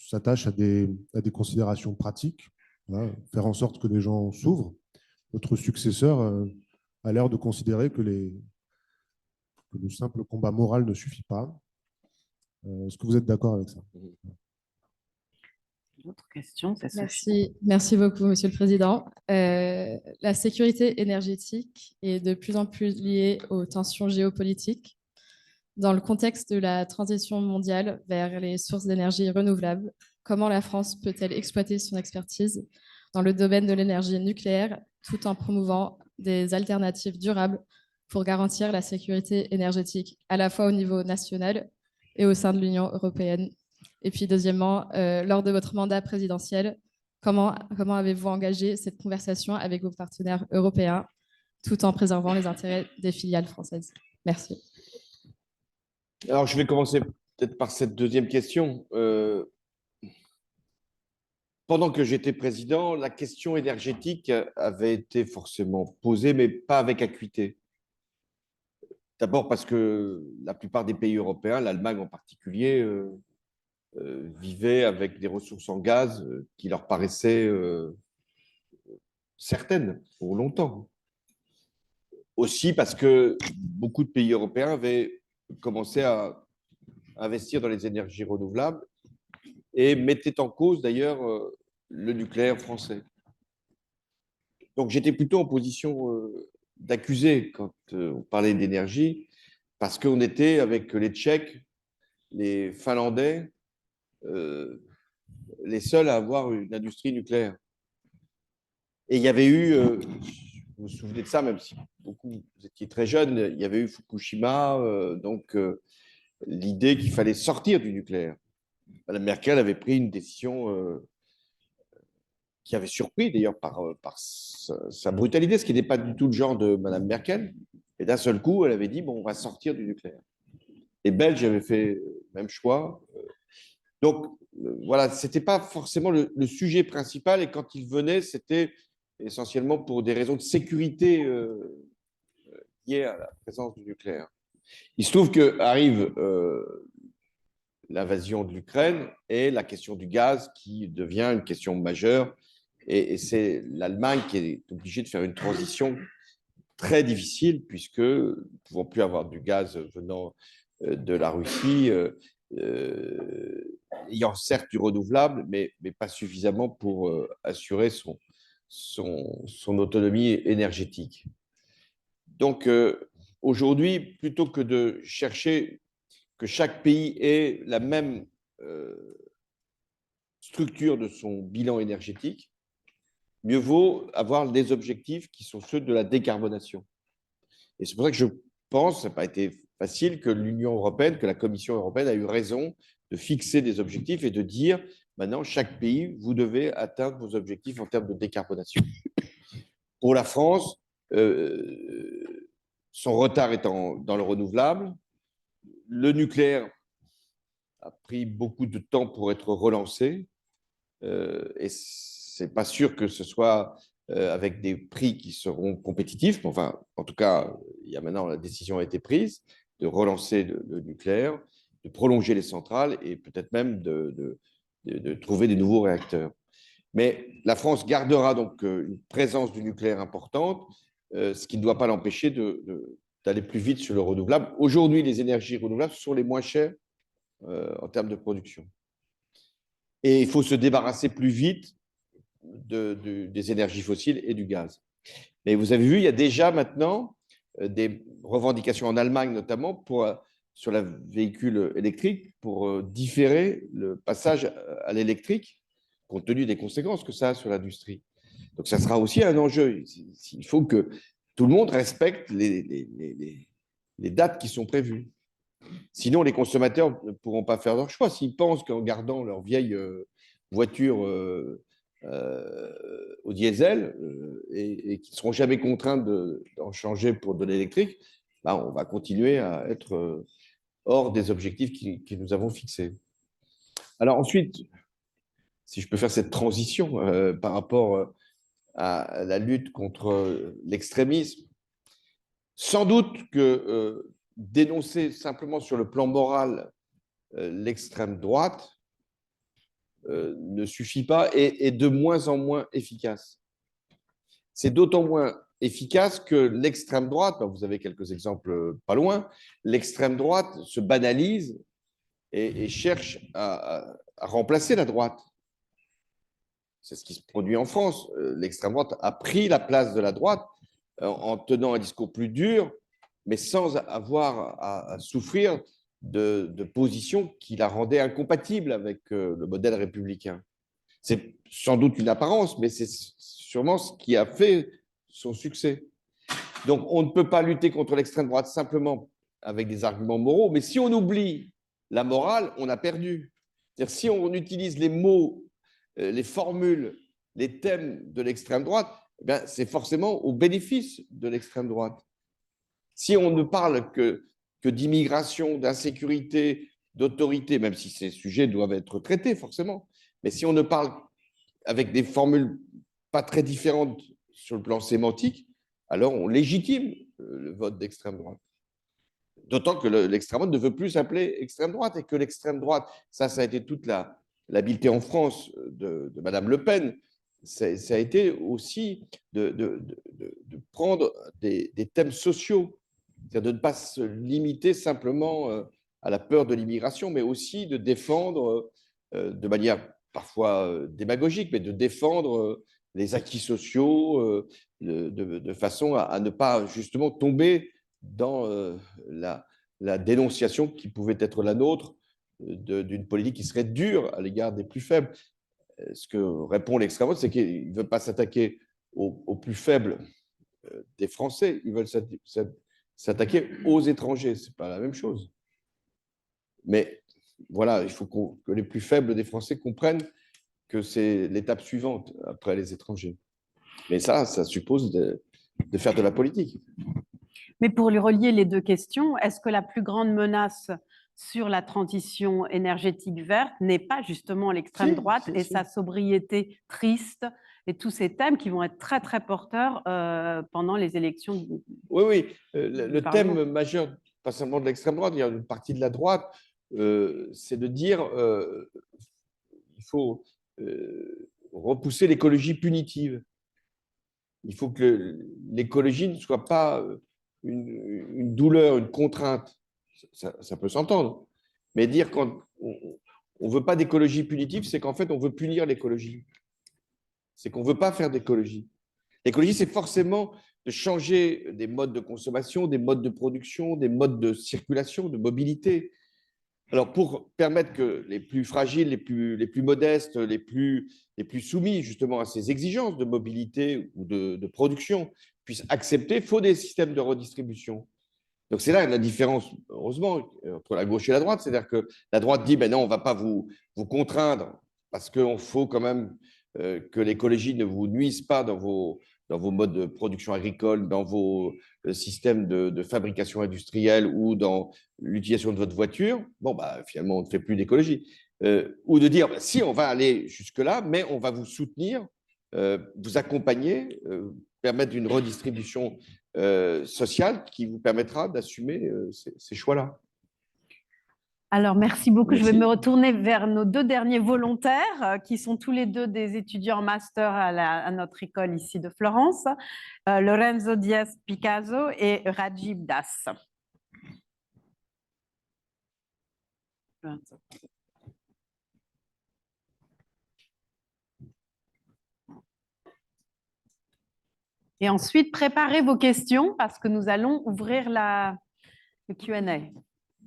s'attache à des considérations pratiques, voilà, faire en sorte que les gens s'ouvrent? Votre successeur a l'air de considérer que le simple combat moral ne suffit pas. Est-ce que vous êtes d'accord avec ça? Autre question, c'est Merci beaucoup, Monsieur le Président. La sécurité énergétique est de plus en plus liée aux tensions géopolitiques. Dans le contexte de la transition mondiale vers les sources d'énergie renouvelables, comment la France peut-elle exploiter son expertise dans le domaine de l'énergie nucléaire tout en promouvant des alternatives durables pour garantir la sécurité énergétique à la fois au niveau national et au sein de l'Union européenne? Et puis deuxièmement, lors de votre mandat présidentiel, comment avez-vous engagé cette conversation avec vos partenaires européens tout en préservant les intérêts des filiales françaises? Merci. Alors, je vais commencer peut-être par cette deuxième question. Pendant que j'étais président, la question énergétique avait été forcément posée, mais pas avec acuité. D'abord parce que la plupart des pays européens, l'Allemagne en particulier, vivaient avec des ressources en gaz qui leur paraissaient certaines pour longtemps. Aussi parce que beaucoup de pays européens avaient commencé à investir dans les énergies renouvelables et mettaient en cause d'ailleurs le nucléaire français. Donc j'étais plutôt en position d'accuser quand on parlait d'énergie, parce qu'on était avec les Tchèques, les Finlandais, les seuls à avoir une industrie nucléaire. Et il y avait eu, vous vous souvenez de ça, même si beaucoup, vous étiez très jeunes, il y avait eu Fukushima, donc l'idée qu'il fallait sortir du nucléaire. Mme Merkel avait pris une décision qui avait surpris d'ailleurs par sa brutalité, ce qui n'était pas du tout le genre de Mme Merkel. Et d'un seul coup, elle avait dit, bon, on va sortir du nucléaire. Les Belges avaient fait le même choix. Donc, voilà, ce n'était pas forcément le sujet principal. Et quand il venait, c'était essentiellement pour des raisons de sécurité liées à la présence du nucléaire. Il se trouve qu'arrive l'invasion de l'Ukraine et la question du gaz qui devient une question majeure. Et c'est l'Allemagne qui est obligée de faire une transition très difficile, puisque nous ne pouvons plus avoir du gaz venant de la Russie, ayant certes du renouvelable, mais pas suffisamment pour assurer son autonomie énergétique. Donc, aujourd'hui, plutôt que de chercher que chaque pays ait la même structure de son bilan énergétique, mieux vaut avoir des objectifs qui sont ceux de la décarbonation. Et c'est pour ça que je pense, ça n'a pas été facile, que l'Union européenne, que la Commission européenne a eu raison de fixer des objectifs et de dire, maintenant, chaque pays, vous devez atteindre vos objectifs en termes de décarbonation. Pour la France, son retard étant dans le renouvelable, le nucléaire a pris beaucoup de temps pour être relancé, et ce n'est pas sûr que ce soit avec des prix qui seront compétitifs. Mais enfin, en tout cas, il y a maintenant, la décision a été prise de relancer le nucléaire, de prolonger les centrales et peut-être même de trouver des nouveaux réacteurs. Mais la France gardera donc une présence du nucléaire importante, ce qui ne doit pas l'empêcher d'aller plus vite sur le renouvelable. Aujourd'hui, les énergies renouvelables sont les moins chères en termes de production. Et il faut se débarrasser plus vite des énergies fossiles et du gaz. Mais vous avez vu, il y a déjà maintenant des revendications en Allemagne notamment sur le véhicule électrique pour différer le passage à l'électrique compte tenu des conséquences que ça a sur l'industrie. Donc ça sera aussi un enjeu. Il faut que tout le monde respecte les dates qui sont prévues. Sinon, les consommateurs ne pourront pas faire leur choix. S'ils pensent qu'en gardant leur vieille voiture au diesel et qu'ils ne seront jamais contraints d'en changer pour de l'électrique, bah, on va continuer à être hors des objectifs que nous avons fixés. Alors ensuite, si je peux faire cette transition par rapport à la lutte contre l'extrémisme, sans doute que dénoncer simplement sur le plan moral l'extrême droite ne suffit pas et est de moins en moins efficace. C'est d'autant moins efficace que l'extrême droite, vous avez quelques exemples pas loin, l'extrême droite se banalise et cherche à remplacer la droite. C'est ce qui se produit en France. L'extrême droite a pris la place de la droite en tenant un discours plus dur, mais sans avoir à souffrir de positions qui la rendaient incompatible avec le modèle républicain. C'est sans doute une apparence, mais c'est sûrement ce qui a fait son succès. Donc, on ne peut pas lutter contre l'extrême droite simplement avec des arguments moraux, mais si on oublie la morale, on a perdu. C'est-à-dire, si on utilise les mots, les formules, les thèmes de l'extrême droite, c'est forcément au bénéfice de l'extrême droite. Si on ne parle que d'immigration, d'insécurité, d'autorité, même si ces sujets doivent être traités forcément, mais si on ne parle avec des formules pas très différentes sur le plan sémantique, alors on légitime le vote d'extrême droite. D'autant que l'extrême droite ne veut plus s'appeler extrême droite et que l'extrême droite, ça a été toute l'habileté en France de Madame Le Pen, ça a été aussi de prendre des thèmes sociaux, c'est-à-dire de ne pas se limiter simplement à la peur de l'immigration, mais aussi de défendre de manière parfois démagogique, mais de défendre les acquis sociaux de façon à ne pas justement tomber dans la dénonciation qui pouvait être la nôtre d'une politique qui serait dure à l'égard des plus faibles. Ce que répond l'extrême droite, c'est qu'il ne veut pas s'attaquer aux plus faibles des Français, ils veulent s'attaquer aux étrangers. Ce n'est pas la même chose. Mais voilà, il faut que les plus faibles des Français comprennent que c'est l'étape suivante après les étrangers. Mais ça suppose de faire de la politique. Mais pour relier les deux questions, est-ce que la plus grande menace sur la transition énergétique verte n'est pas justement l'extrême droite et sa sobriété triste et tous ces thèmes qui vont être très, très porteurs pendant les élections? Oui. Le thème majeur, pas seulement de l'extrême droite, il y a une partie de la droite, c'est de dire il faut repousser l'écologie punitive. Il faut que l'écologie ne soit pas une douleur, une contrainte. Ça peut s'entendre. Mais dire qu'on ne veut pas d'écologie punitive, c'est qu'en fait, on veut punir l'écologie. C'est qu'on ne veut pas faire d'écologie. L'écologie, c'est forcément de changer des modes de consommation, des modes de production, des modes de circulation, de mobilité. Alors, pour permettre que les plus fragiles, les plus modestes, les plus soumis justement à ces exigences de mobilité ou de production puissent accepter, il faut des systèmes de redistribution. Donc, c'est là la différence, heureusement, entre la gauche et la droite. C'est-à-dire que la droite dit, ben non, on ne va pas vous contraindre parce qu'il faut quand même que l'écologie ne vous nuise pas dans vos modes de production agricole, dans vos systèmes de fabrication industrielle ou dans l'utilisation de votre voiture. Bon, bah, finalement, on ne fait plus d'écologie. Ou de dire, bah, si, on va aller jusque-là, mais on va vous soutenir, vous accompagner, permettre une redistribution sociale qui vous permettra d'assumer ces choix-là. Alors, merci beaucoup. Je vais Merci. me retourner vers nos deux derniers volontaires, qui sont tous les deux des étudiants en master à notre école ici de Florence, Lorenzo Diaz Picasso et Rajib Das. Et ensuite, préparez vos questions parce que nous allons ouvrir le Q&A.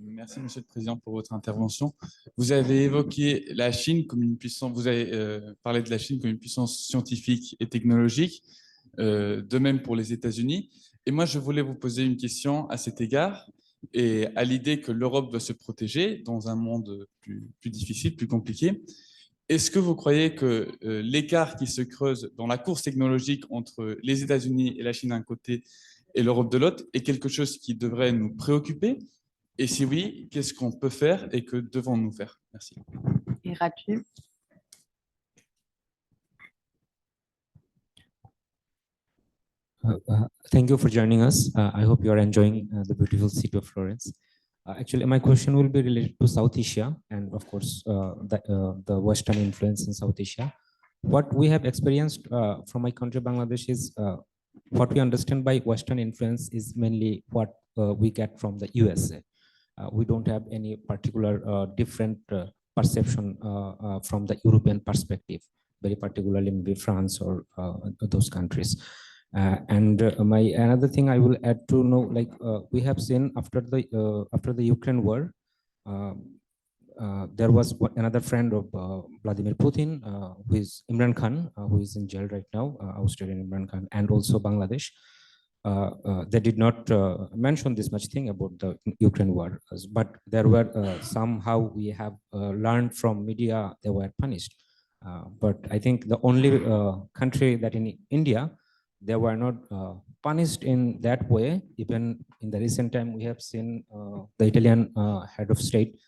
Merci, Monsieur le Président, pour votre intervention. Vous avez évoqué la Chine comme une puissance, vous avez parlé de la Chine comme une puissance scientifique et technologique, de même pour les États-Unis. Et moi, je voulais vous poser une question à cet égard et à l'idée que l'Europe doit se protéger dans un monde plus difficile, plus compliqué. Est-ce que vous croyez que l'écart qui se creuse dans la course technologique entre les États-Unis et la Chine d'un côté et l'Europe de l'autre est quelque chose qui devrait nous préoccuper? Et si oui, qu'est-ce qu'on peut faire et que devons-nous faire? Merci. Et Rajib. Thank you for joining us. I hope you are enjoying the beautiful city of Florence. Actually, my question will be related to South Asia and, of course, the Western influence in South Asia. What we have experienced from my country, Bangladesh, is what we understand by Western influence is mainly what we get from the USA. We don't have any particular different perception from the European perspective, very particularly maybe France or those countries. My another thing I will add to know, like we have seen after the Ukraine war, there was another friend of Vladimir Putin, who is Imran Khan, who is in jail right now, Australian Imran Khan, and also Bangladesh. They did not mention this much thing about the Ukraine war, but there were somehow we have learned from media they were punished. But I think the only country that in India, they were not punished in that way. Even in the recent time, we have seen the Italian head of state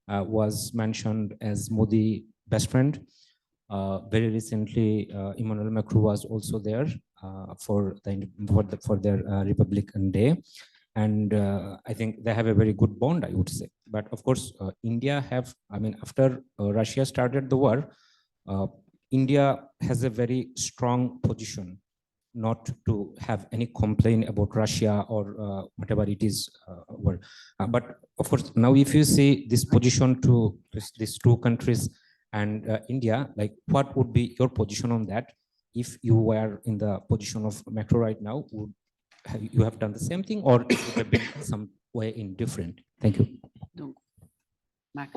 was mentioned as Modi best friend. Very recently, Emmanuel Macron was also there for their Republican Day. And I think they have a very good bond, I would say. But of course, India have, I mean, after Russia started the war, India has a very strong position not to have any complaint about Russia or whatever it is. But of course, now if you see this position to these two countries and India, like what would be your position on that? If you were in the position of Macron right now, would you have done the same thing or it would have been some way indifferent? Thank you. Donc, Mac.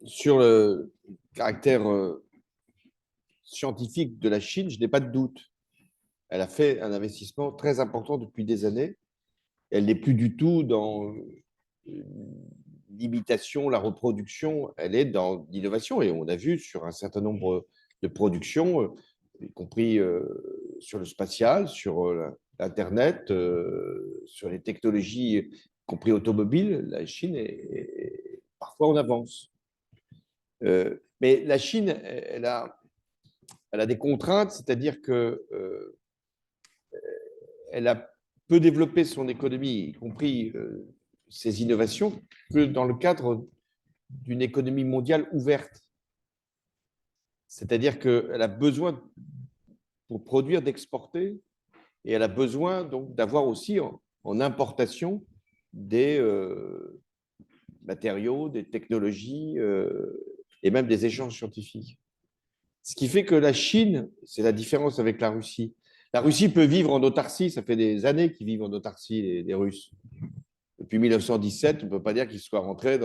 Sur le caractère scientifique de la Chine, je n'ai pas de doute. Elle a fait un investissement très important depuis des années. Elle n'est plus du tout dans l'imitation, la reproduction, elle est dans l'innovation. Et on a vu sur un certain nombre de productions, y compris sur le spatial, sur l'Internet, sur les technologies, y compris automobiles, la Chine est parfois en avance. Mais la Chine, elle a des contraintes, c'est-à-dire qu'elle peut développer son économie, y compris ses innovations, que dans le cadre d'une économie mondiale ouverte. C'est-à-dire qu'elle a besoin, pour produire, d'exporter, et elle a besoin donc d'avoir aussi en importation des matériaux, des technologies et même des échanges scientifiques. Ce qui fait que la Chine, c'est la différence avec la Russie. La Russie peut vivre en autarcie, ça fait des années qu'ils vivent en autarcie, les Russes. Depuis 1917, on ne peut pas dire qu'ils soient rentrés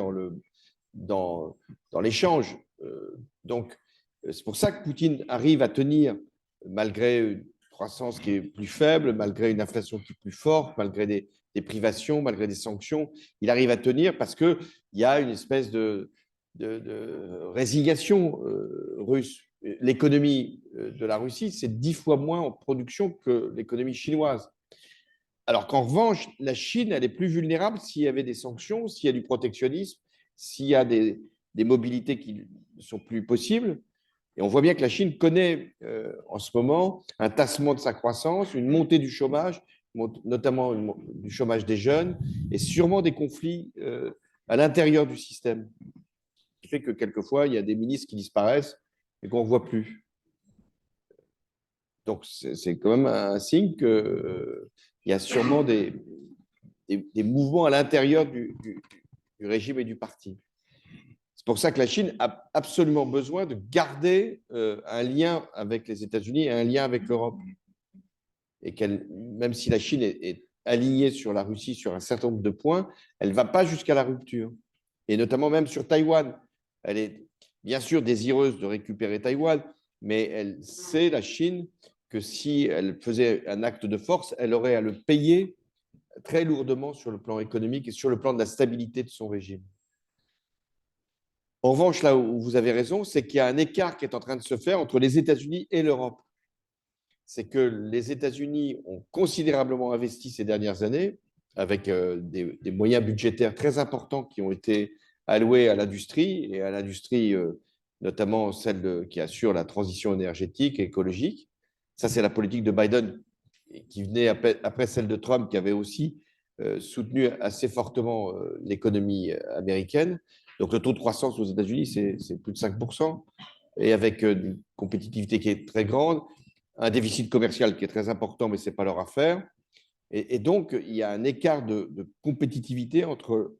dans l'échange. Donc, c'est pour ça que Poutine arrive à tenir, malgré une croissance qui est plus faible, malgré une inflation qui est plus forte, malgré des privations, malgré des sanctions, il arrive à tenir parce qu'il y a une espèce de résignation russe. L'économie de la Russie, c'est 10 fois moins en production que l'économie chinoise. Alors qu'en revanche, la Chine, elle est plus vulnérable s'il y avait des sanctions, s'il y a du protectionnisme, s'il y a des mobilités qui ne sont plus possibles. Et on voit bien que la Chine connaît en ce moment un tassement de sa croissance, une montée du chômage, notamment du chômage des jeunes, et sûrement des conflits à l'intérieur du système, qui fait que quelquefois, il y a des ministres qui disparaissent et qu'on ne voit plus. Donc, c'est quand même un signe qu'il y a sûrement des mouvements à l'intérieur du régime et du parti. C'est pour ça que la Chine a absolument besoin de garder un lien avec les États-Unis et un lien avec l'Europe. Et même si la Chine est alignée sur la Russie sur un certain nombre de points, elle ne va pas jusqu'à la rupture. Et notamment même sur Taïwan. Elle est bien sûr désireuse de récupérer Taïwan, mais elle sait, la Chine, que si elle faisait un acte de force, elle aurait à le payer très lourdement sur le plan économique et sur le plan de la stabilité de son régime. En revanche, là où vous avez raison, c'est qu'il y a un écart qui est en train de se faire entre les États-Unis et l'Europe. C'est que les États-Unis ont considérablement investi ces dernières années avec des moyens budgétaires très importants qui ont été alloués à l'industrie, et à l'industrie notamment celle qui assure la transition énergétique et écologique. Ça, c'est la politique de Biden qui venait après celle de Trump, qui avait aussi soutenu assez fortement l'économie américaine. Donc, le taux de croissance aux États-Unis, c'est plus de 5%, et avec une compétitivité qui est très grande, un déficit commercial qui est très important, mais ce n'est pas leur affaire. Et donc, il y a un écart de compétitivité entre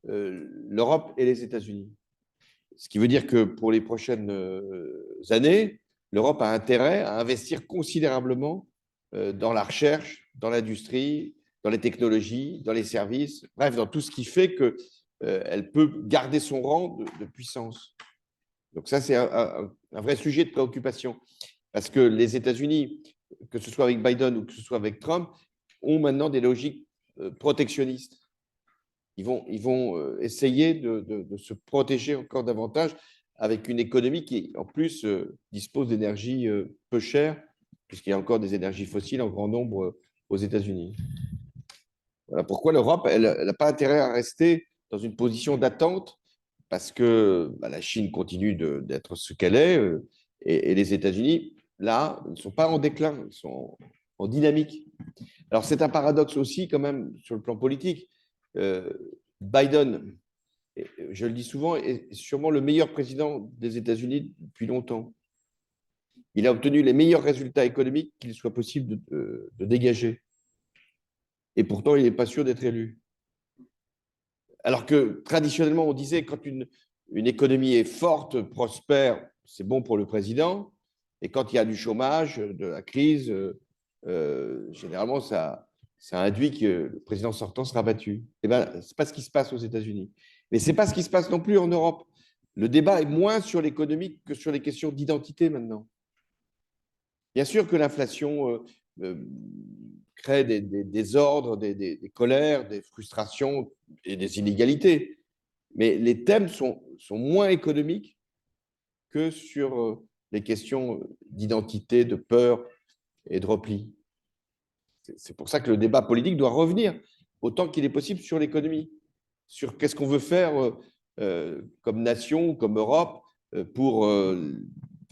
l'Europe et les États-Unis. Ce qui veut dire que pour les prochaines années, l'Europe a intérêt à investir considérablement dans la recherche, dans l'industrie, dans les technologies, dans les services, bref, dans tout ce qui fait qu'elle peut garder son rang de puissance. Donc ça, c'est un vrai sujet de préoccupation. Parce que les États-Unis, que ce soit avec Biden ou que ce soit avec Trump, ont maintenant des logiques protectionnistes. Ils vont essayer de se protéger encore davantage avec une économie qui, en plus, dispose d'énergie peu chère, puisqu'il y a encore des énergies fossiles en grand nombre aux États-Unis. Voilà pourquoi l'Europe, elle n'a pas intérêt à rester dans une position d'attente, parce que la Chine continue d'être ce qu'elle est, et les États-Unis, là, ne sont pas en déclin, ils sont en dynamique. Alors, c'est un paradoxe aussi, quand même, sur le plan politique. Biden, je le dis souvent, est sûrement le meilleur président des États-Unis depuis longtemps. Il a obtenu les meilleurs résultats économiques qu'il soit possible de dégager. Et pourtant, il n'est pas sûr d'être élu. Alors que traditionnellement, on disait que quand une économie est forte, prospère, c'est bon pour le président. Et quand il y a du chômage, de la crise, généralement, ça induit que le président sortant sera battu. Eh bien, ce n'est pas ce qui se passe aux États-Unis. Mais ce n'est pas ce qui se passe non plus en Europe. Le débat est moins sur l'économie que sur les questions d'identité maintenant. Bien sûr que l'inflation crée des désordres, des colères, des frustrations et des inégalités. Mais les thèmes sont moins économiques que sur les questions d'identité, de peur et de repli. C'est pour ça que le débat politique doit revenir autant qu'il est possible sur l'économie, sur qu'est-ce qu'on veut faire comme nation, comme Europe, pour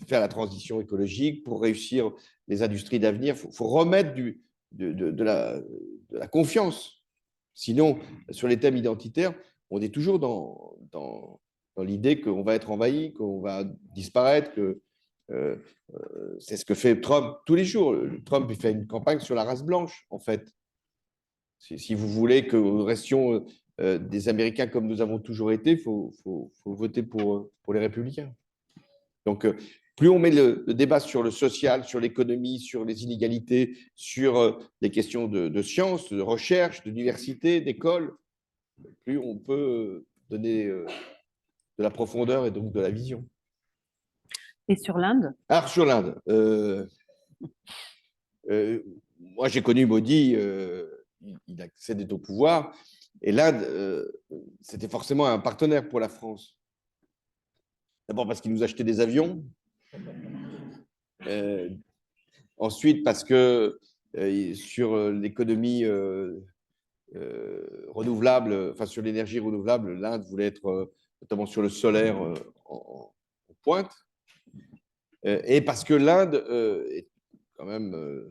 faire la transition écologique, pour réussir les industries d'avenir. Il faut remettre de la confiance. Sinon, sur les thèmes identitaires, on est toujours dans l'idée qu'on va être envahi, qu'on va disparaître, que c'est ce que fait Trump tous les jours. Trump il fait une campagne sur la race blanche, en fait. Si vous voulez que nous restions des Américains comme nous avons toujours été, il faut voter pour les républicains. Donc, plus on met le débat sur le social, sur l'économie, sur les inégalités, sur les questions de sciences, de recherche, d'université, d'école, plus on peut donner de la profondeur et donc de la vision. Et sur l'Inde? Alors, sur l'Inde, moi j'ai connu Modi, il accède au pouvoir, et l'Inde, c'était forcément un partenaire pour la France. D'abord parce qu'il nous achetait des avions, ensuite parce que sur l'économie renouvelable, enfin sur l'énergie renouvelable, l'Inde voulait être, notamment sur le solaire, en pointe. Et parce que l'Inde est quand même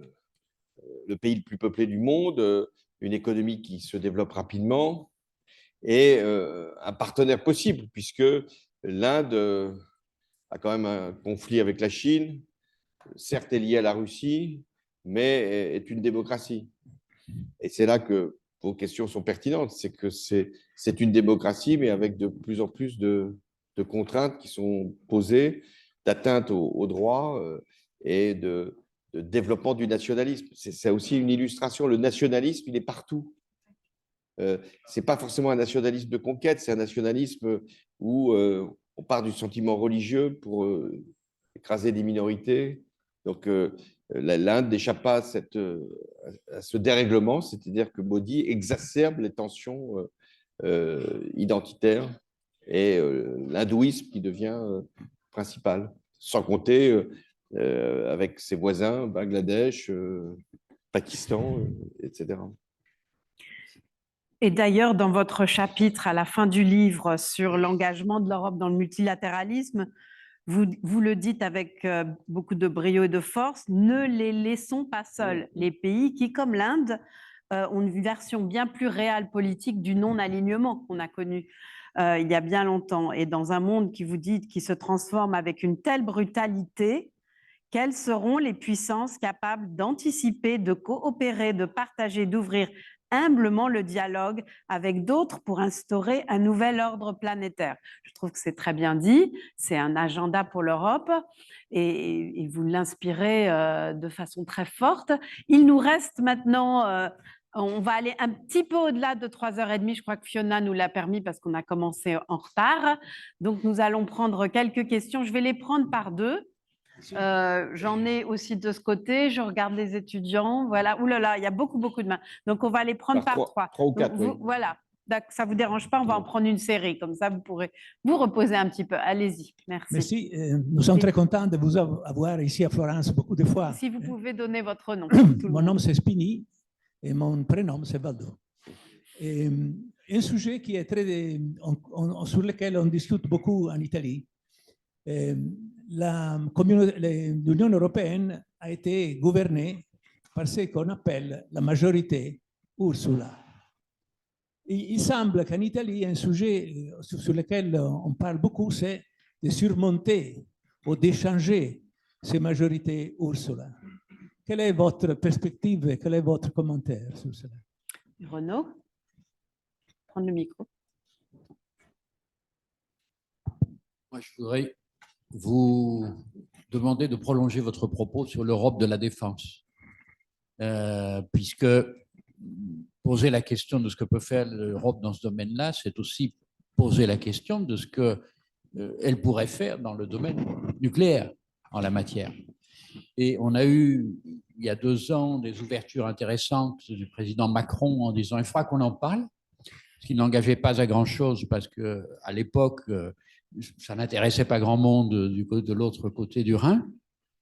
le pays le plus peuplé du monde, une économie qui se développe rapidement et un partenaire possible, puisque l'Inde a quand même un conflit avec la Chine, certes est lié à la Russie, mais est une démocratie. Et c'est là que vos questions sont pertinentes, c'est que c'est une démocratie, mais avec de plus en plus de contraintes qui sont posées, d'atteinte aux droits et de développement du nationalisme. C'est aussi une illustration. Le nationalisme, il est partout. Ce n'est pas forcément un nationalisme de conquête, c'est un nationalisme où on part du sentiment religieux pour écraser des minorités. Donc, l'Inde n'échappe pas à ce dérèglement, c'est-à-dire que Modi exacerbe les tensions identitaires et l'hindouisme qui devient principal, sans compter avec ses voisins, Bangladesh, Pakistan, etc. Et d'ailleurs, dans votre chapitre à la fin du livre sur l'engagement de l'Europe dans le multilatéralisme, vous le dites avec beaucoup de brio et de force, ne les laissons pas seuls. Les pays qui, comme l'Inde, ont une version bien plus réelle politique du non-alignement qu'on a connu il y a bien longtemps. Et dans un monde qui, vous dites, qui se transforme avec une telle brutalité, quelles seront les puissances capables d'anticiper, de coopérer, de partager, d'ouvrir humblement le dialogue avec d'autres pour instaurer un nouvel ordre planétaire? Je trouve que c'est très bien dit, c'est un agenda pour l'Europe et vous l'inspirez de façon très forte. Il nous reste maintenant, on va aller un petit peu au-delà de 3h30, je crois que Fiona nous l'a permis parce qu'on a commencé en retard. Donc nous allons prendre quelques questions, je vais les prendre par deux. J'en ai aussi de ce côté, je regarde les étudiants, voilà, oulala, il y a beaucoup de mains, donc on va les prendre par trois. Trois ou quatre, donc, oui. Voilà, ça ne vous dérange pas, on va en prendre une série, comme ça vous pourrez vous reposer un petit peu, allez-y, merci. Merci, nous sommes très contents de vous avoir ici à Florence beaucoup de fois. Si vous pouvez donner votre nom. Mon nom c'est Spini et mon prénom c'est Valdo. Et, un sujet qui est sur lequel on discute beaucoup en Italie. L'Union européenne a été gouvernée par ce qu'on appelle la majorité Ursula. Et il semble qu'en Italie, un sujet sur lequel on parle beaucoup, c'est de surmonter ou d'échanger ces majorités Ursula. Quelle est votre perspective et quel est votre commentaire sur cela? Renaud, prendre le micro. Moi, je voudrais vous demander de prolonger votre propos sur l'Europe de la défense, puisque poser la question de ce que peut faire l'Europe dans ce domaine-là, c'est aussi poser la question de ce qu'elle pourrait faire dans le domaine nucléaire en la matière. Et on a eu, il y a 2 ans, des ouvertures intéressantes du président Macron en disant « il faudra qu'on en parle », ce qui n'engageait pas à grand-chose parce qu'à l'époque, ça n'intéressait pas grand monde de l'autre côté du Rhin.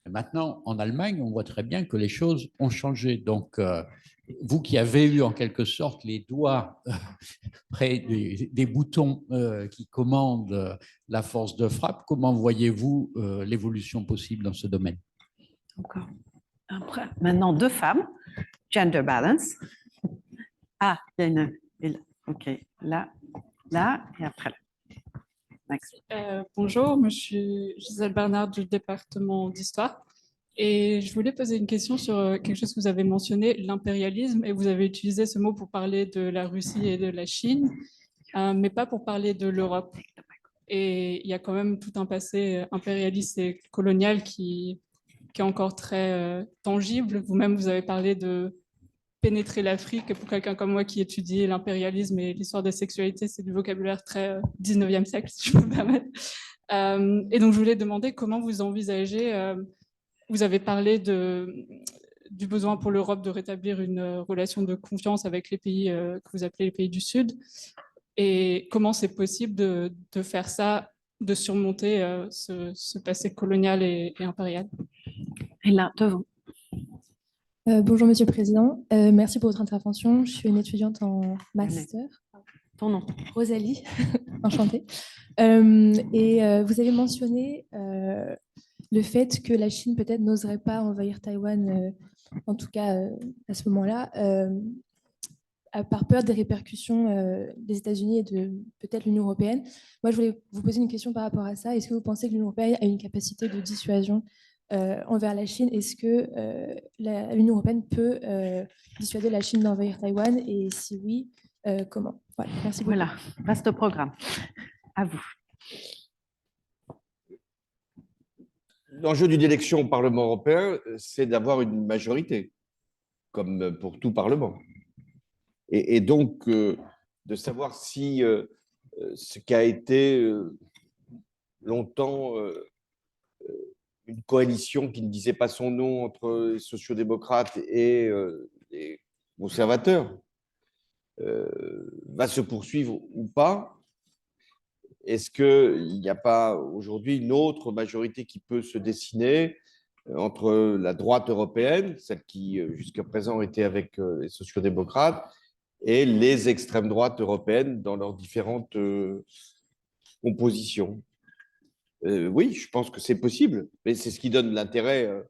Et maintenant, en Allemagne, on voit très bien que les choses ont changé. Donc, vous qui avez eu en quelque sorte les doigts près des boutons qui commandent la force de frappe, comment voyez-vous l'évolution possible dans ce domaine? Encore. Après, maintenant 2 femmes, gender balance. Ah, il y a une. Ok, là, et après là. Bonjour, moi je suis Gisèle Bernard du département d'histoire et je voulais poser une question sur quelque chose que vous avez mentionné, l'impérialisme, et vous avez utilisé ce mot pour parler de la Russie et de la Chine, mais pas pour parler de l'Europe. Et il y a quand même tout un passé impérialiste et colonial qui est encore très tangible. Vous-même, vous avez parlé de pénétrer l'Afrique. Pour quelqu'un comme moi qui étudie l'impérialisme et l'histoire des sexualités, c'est du vocabulaire très 19e siècle, si je peux me permettre. Et donc, je voulais demander comment vous envisagez, vous avez parlé du besoin pour l'Europe de rétablir une relation de confiance avec les pays que vous appelez les pays du Sud, et comment c'est possible de faire ça, de surmonter ce passé colonial et impérial. Et là, devant. Bonjour Monsieur le Président, merci pour votre intervention. Je suis une étudiante en master. Ton nom? Rosalie, enchantée. Et vous avez mentionné le fait que la Chine peut-être n'oserait pas envahir Taïwan en tout cas à ce moment-là, par peur des répercussions des États-Unis et de peut-être l'Union européenne. Moi, je voulais vous poser une question par rapport à ça. Est-ce que vous pensez que l'Union européenne a une capacité de dissuasion envers la Chine? Est-ce que l'Union européenne peut dissuader la Chine d'envahir Taïwan? Et si oui, comment? Voilà, merci beaucoup. Voilà, vaste programme. À vous. L'enjeu d'une élection au Parlement européen, c'est d'avoir une majorité, comme pour tout Parlement. Et donc, de savoir si ce qui a été longtemps une coalition qui ne disait pas son nom entre les sociodémocrates et les conservateurs va se poursuivre ou pas. Est-ce qu'il n'y a pas aujourd'hui une autre majorité qui peut se dessiner entre la droite européenne, celle qui jusqu'à présent était avec les sociodémocrates, et les extrêmes droites européennes dans leurs différentes compositions? Oui, je pense que c'est possible, mais c'est ce qui donne l'intérêt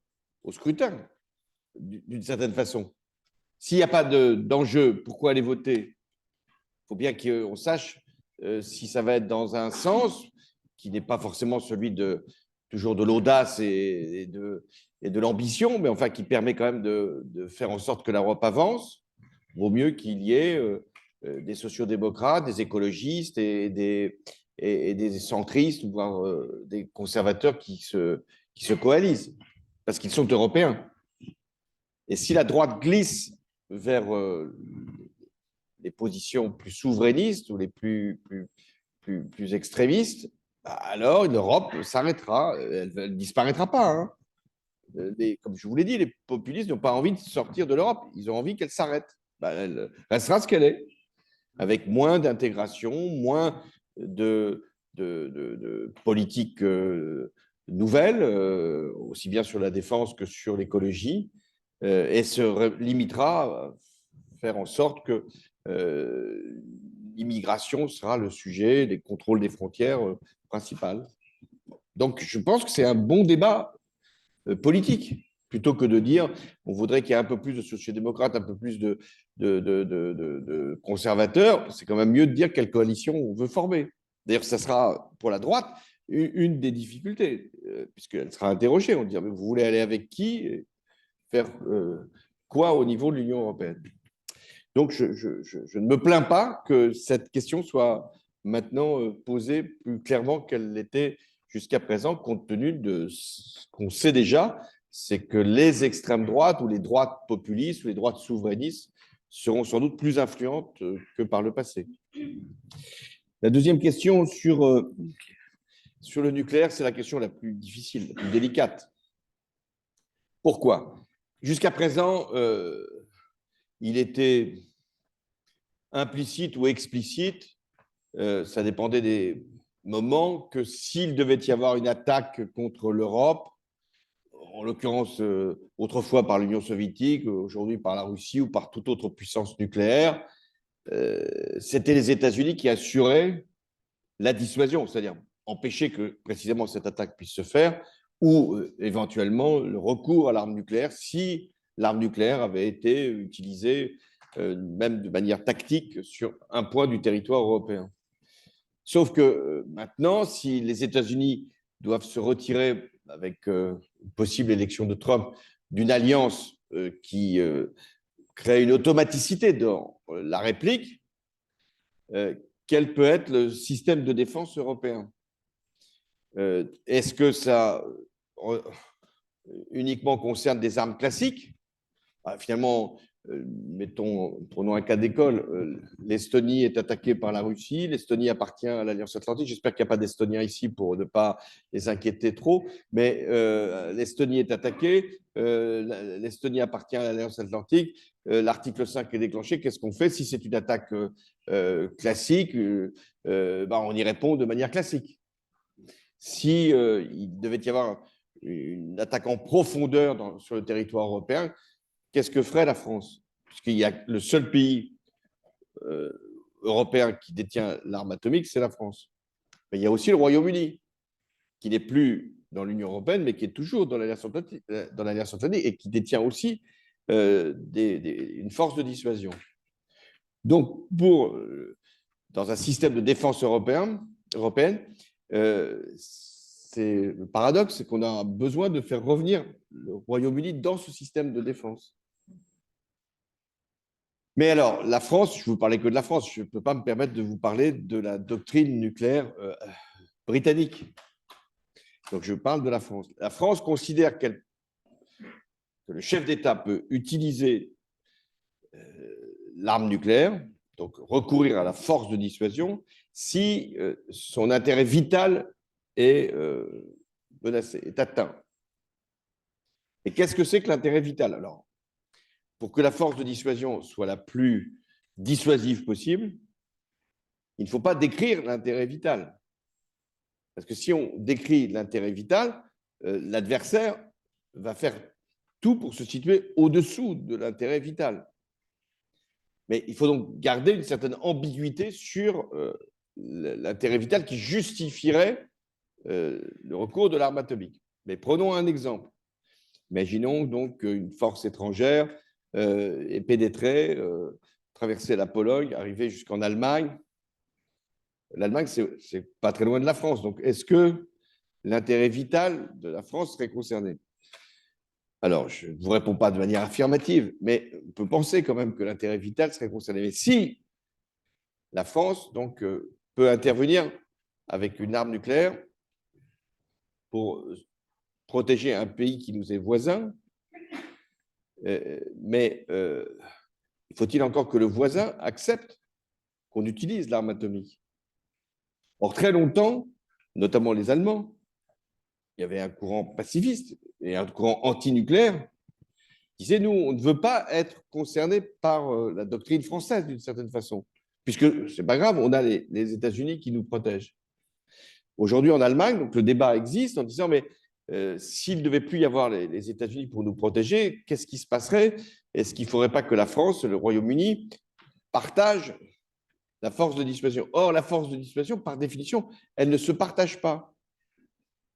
au scrutin, d'une certaine façon. S'il n'y a pas d'enjeu, pourquoi aller voter? Il faut bien qu'on sache si ça va être dans un sens qui n'est pas forcément celui toujours de l'audace et de l'ambition, mais enfin qui permet quand même de faire en sorte que l'Europe avance. Vaut mieux qu'il y ait des sociodémocrates, des écologistes et des centristes, voire des conservateurs qui se coalisent, parce qu'ils sont européens. Et si la droite glisse vers les positions plus souverainistes ou les plus extrémistes, alors l'Europe s'arrêtera, elle ne disparaîtra pas. Hein. Comme je vous l'ai dit, les populistes n'ont pas envie de sortir de l'Europe, ils ont envie qu'elle s'arrête. Elle restera ce qu'elle est, avec moins d'intégration, moins de politiques nouvelles, aussi bien sur la défense que sur l'écologie, et se limitera à faire en sorte que l'immigration sera le sujet des contrôles des frontières principal. Donc, je pense que c'est un bon débat politique, plutôt que de dire on voudrait qu'il y ait un peu plus de sociodémocrates, un peu plus de conservateurs. C'est quand même mieux de dire quelle coalition on veut former. D'ailleurs, ça sera pour la droite une des difficultés, puisqu'elle sera interrogée. On dit, mais vous voulez aller avec qui et faire quoi au niveau de l'Union européenne? Donc, je ne me plains pas que cette question soit maintenant posée plus clairement qu'elle l'était jusqu'à présent, compte tenu de ce qu'on sait déjà, c'est que les extrêmes droites ou les droites populistes ou les droites souverainistes seront sans doute plus influentes que par le passé. La deuxième question sur le nucléaire, c'est la question la plus difficile, la plus délicate. Pourquoi? Jusqu'à présent, il était implicite ou explicite, ça dépendait des moments, que s'il devait y avoir une attaque contre l'Europe, en l'occurrence autrefois par l'Union soviétique, aujourd'hui par la Russie ou par toute autre puissance nucléaire, c'était les États-Unis qui assuraient la dissuasion, c'est-à-dire empêcher que précisément cette attaque puisse se faire, ou éventuellement le recours à l'arme nucléaire si l'arme nucléaire avait été utilisée même de manière tactique sur un point du territoire européen. Sauf que maintenant, si les États-Unis doivent se retirer avec une possible élection de Trump d'une alliance qui crée une automaticité dans la réplique, quel peut être le système de défense européen? Est-ce que ça uniquement concerne des armes classiques? Finalement, prenons un cas d'école, l'Estonie est attaquée par la Russie, l'Estonie appartient à l'Alliance Atlantique, j'espère qu'il n'y a pas d'Estoniens ici pour ne pas les inquiéter trop, mais l'Estonie est attaquée, l'Estonie appartient à l'Alliance Atlantique, l'article 5 est déclenché, qu'est-ce qu'on fait? Si c'est une attaque classique, on y répond de manière classique. Si il devait y avoir une attaque en profondeur sur le territoire européen, qu'est-ce que ferait la France? Puisqu'il y a le seul pays européen qui détient l'arme atomique, c'est la France. Mais il y a aussi le Royaume-Uni, qui n'est plus dans l'Union européenne, mais qui est toujours dans l'Alliance Atlantique et qui détient aussi une force de dissuasion. Donc, dans un système de défense européenne, c'est le paradoxe, c'est qu'on a besoin de faire revenir le Royaume-Uni dans ce système de défense. Mais alors, la France, je ne vous parlais que de la France, je ne peux pas me permettre de vous parler de la doctrine nucléaire britannique. Donc, je parle de la France. La France considère que le chef d'État peut utiliser l'arme nucléaire, donc recourir à la force de dissuasion, si son intérêt vital est menacé, est atteint. Et qu'est-ce que c'est que l'intérêt vital? Alors, pour que la force de dissuasion soit la plus dissuasive possible, il ne faut pas décrire l'intérêt vital. Parce que si on décrit l'intérêt vital, l'adversaire va faire tout pour se situer au-dessous de l'intérêt vital. Mais il faut donc garder une certaine ambiguïté sur l'intérêt vital qui justifierait le recours de l'arme atomique. Mais prenons un exemple. Imaginons donc qu'une force étrangère ait pénétré, traversé la Pologne, arrivé jusqu'en Allemagne. L'Allemagne, c'est pas très loin de la France. Donc, est-ce que l'intérêt vital de la France serait concerné? Alors, je ne vous réponds pas de manière affirmative, mais on peut penser quand même que l'intérêt vital serait concerné. Mais si la France donc, peut intervenir avec une arme nucléaire pour protéger un pays qui nous est voisin, mais faut-il encore que le voisin accepte qu'on utilise l'arme atomique? Or, très longtemps, notamment les Allemands, il y avait un courant pacifiste et un courant anti-nucléaire qui disait, nous, on ne veut pas être concernés par la doctrine française d'une certaine façon, puisque ce n'est pas grave, on a les États-Unis qui nous protègent. Aujourd'hui, en Allemagne, donc, le débat existe en disant, mais s'il ne devait plus y avoir les États-Unis pour nous protéger, qu'est-ce qui se passerait? Est-ce qu'il ne faudrait pas que la France, le Royaume-Uni, partagent la force de dissuasion? Or, la force de dissuasion, par définition, elle ne se partage pas.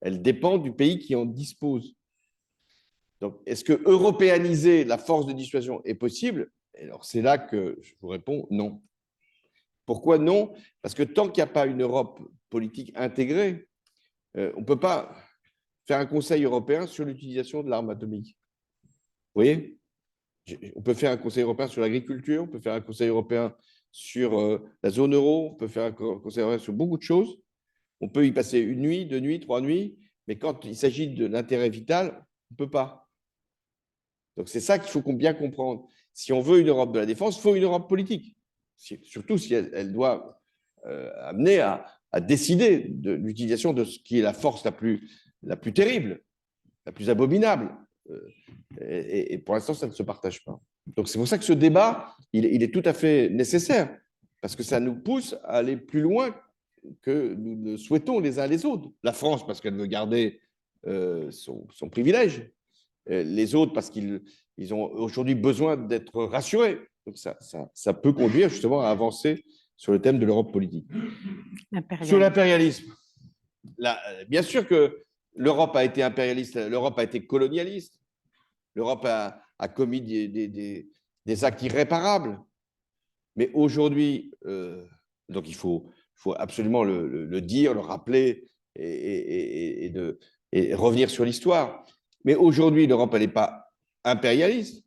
Elle dépend du pays qui en dispose. Donc, est-ce que européaniser la force de dissuasion est possible? Alors, c'est là que je vous réponds non. Pourquoi non? Parce que tant qu'il n'y a pas une Europe politique intégrée, on ne peut pas faire un Conseil européen sur l'utilisation de l'arme atomique. Vous voyez? On peut faire un Conseil européen sur l'agriculture, on peut faire un Conseil européen sur la zone euro, on peut faire un Conseil européen sur beaucoup de choses. On peut y passer une nuit, 2 nuits, 3 nuits, mais quand il s'agit de l'intérêt vital, on ne peut pas. Donc, c'est ça qu'il faut bien comprendre. Si on veut une Europe de la défense, il faut une Europe politique. Surtout si elle doit amener à décider de l'utilisation de ce qui est la force la plus terrible, la plus abominable. Et pour l'instant, ça ne se partage pas. Donc, c'est pour ça que ce débat, il est tout à fait nécessaire, parce que ça nous pousse à aller plus loin que nous ne souhaitons les uns les autres. La France, parce qu'elle veut garder son privilège. Les autres, parce qu'ils ont aujourd'hui besoin d'être rassurés. Donc, ça peut conduire justement à avancer sur le thème de l'Europe politique. Sur l'impérialisme, bien sûr que l'Europe a été impérialiste, l'Europe a été colonialiste, l'Europe a commis des actes irréparables. Mais aujourd'hui, donc il faut absolument le dire, le rappeler et revenir sur l'histoire. Mais aujourd'hui, l'Europe, elle n'est pas impérialiste.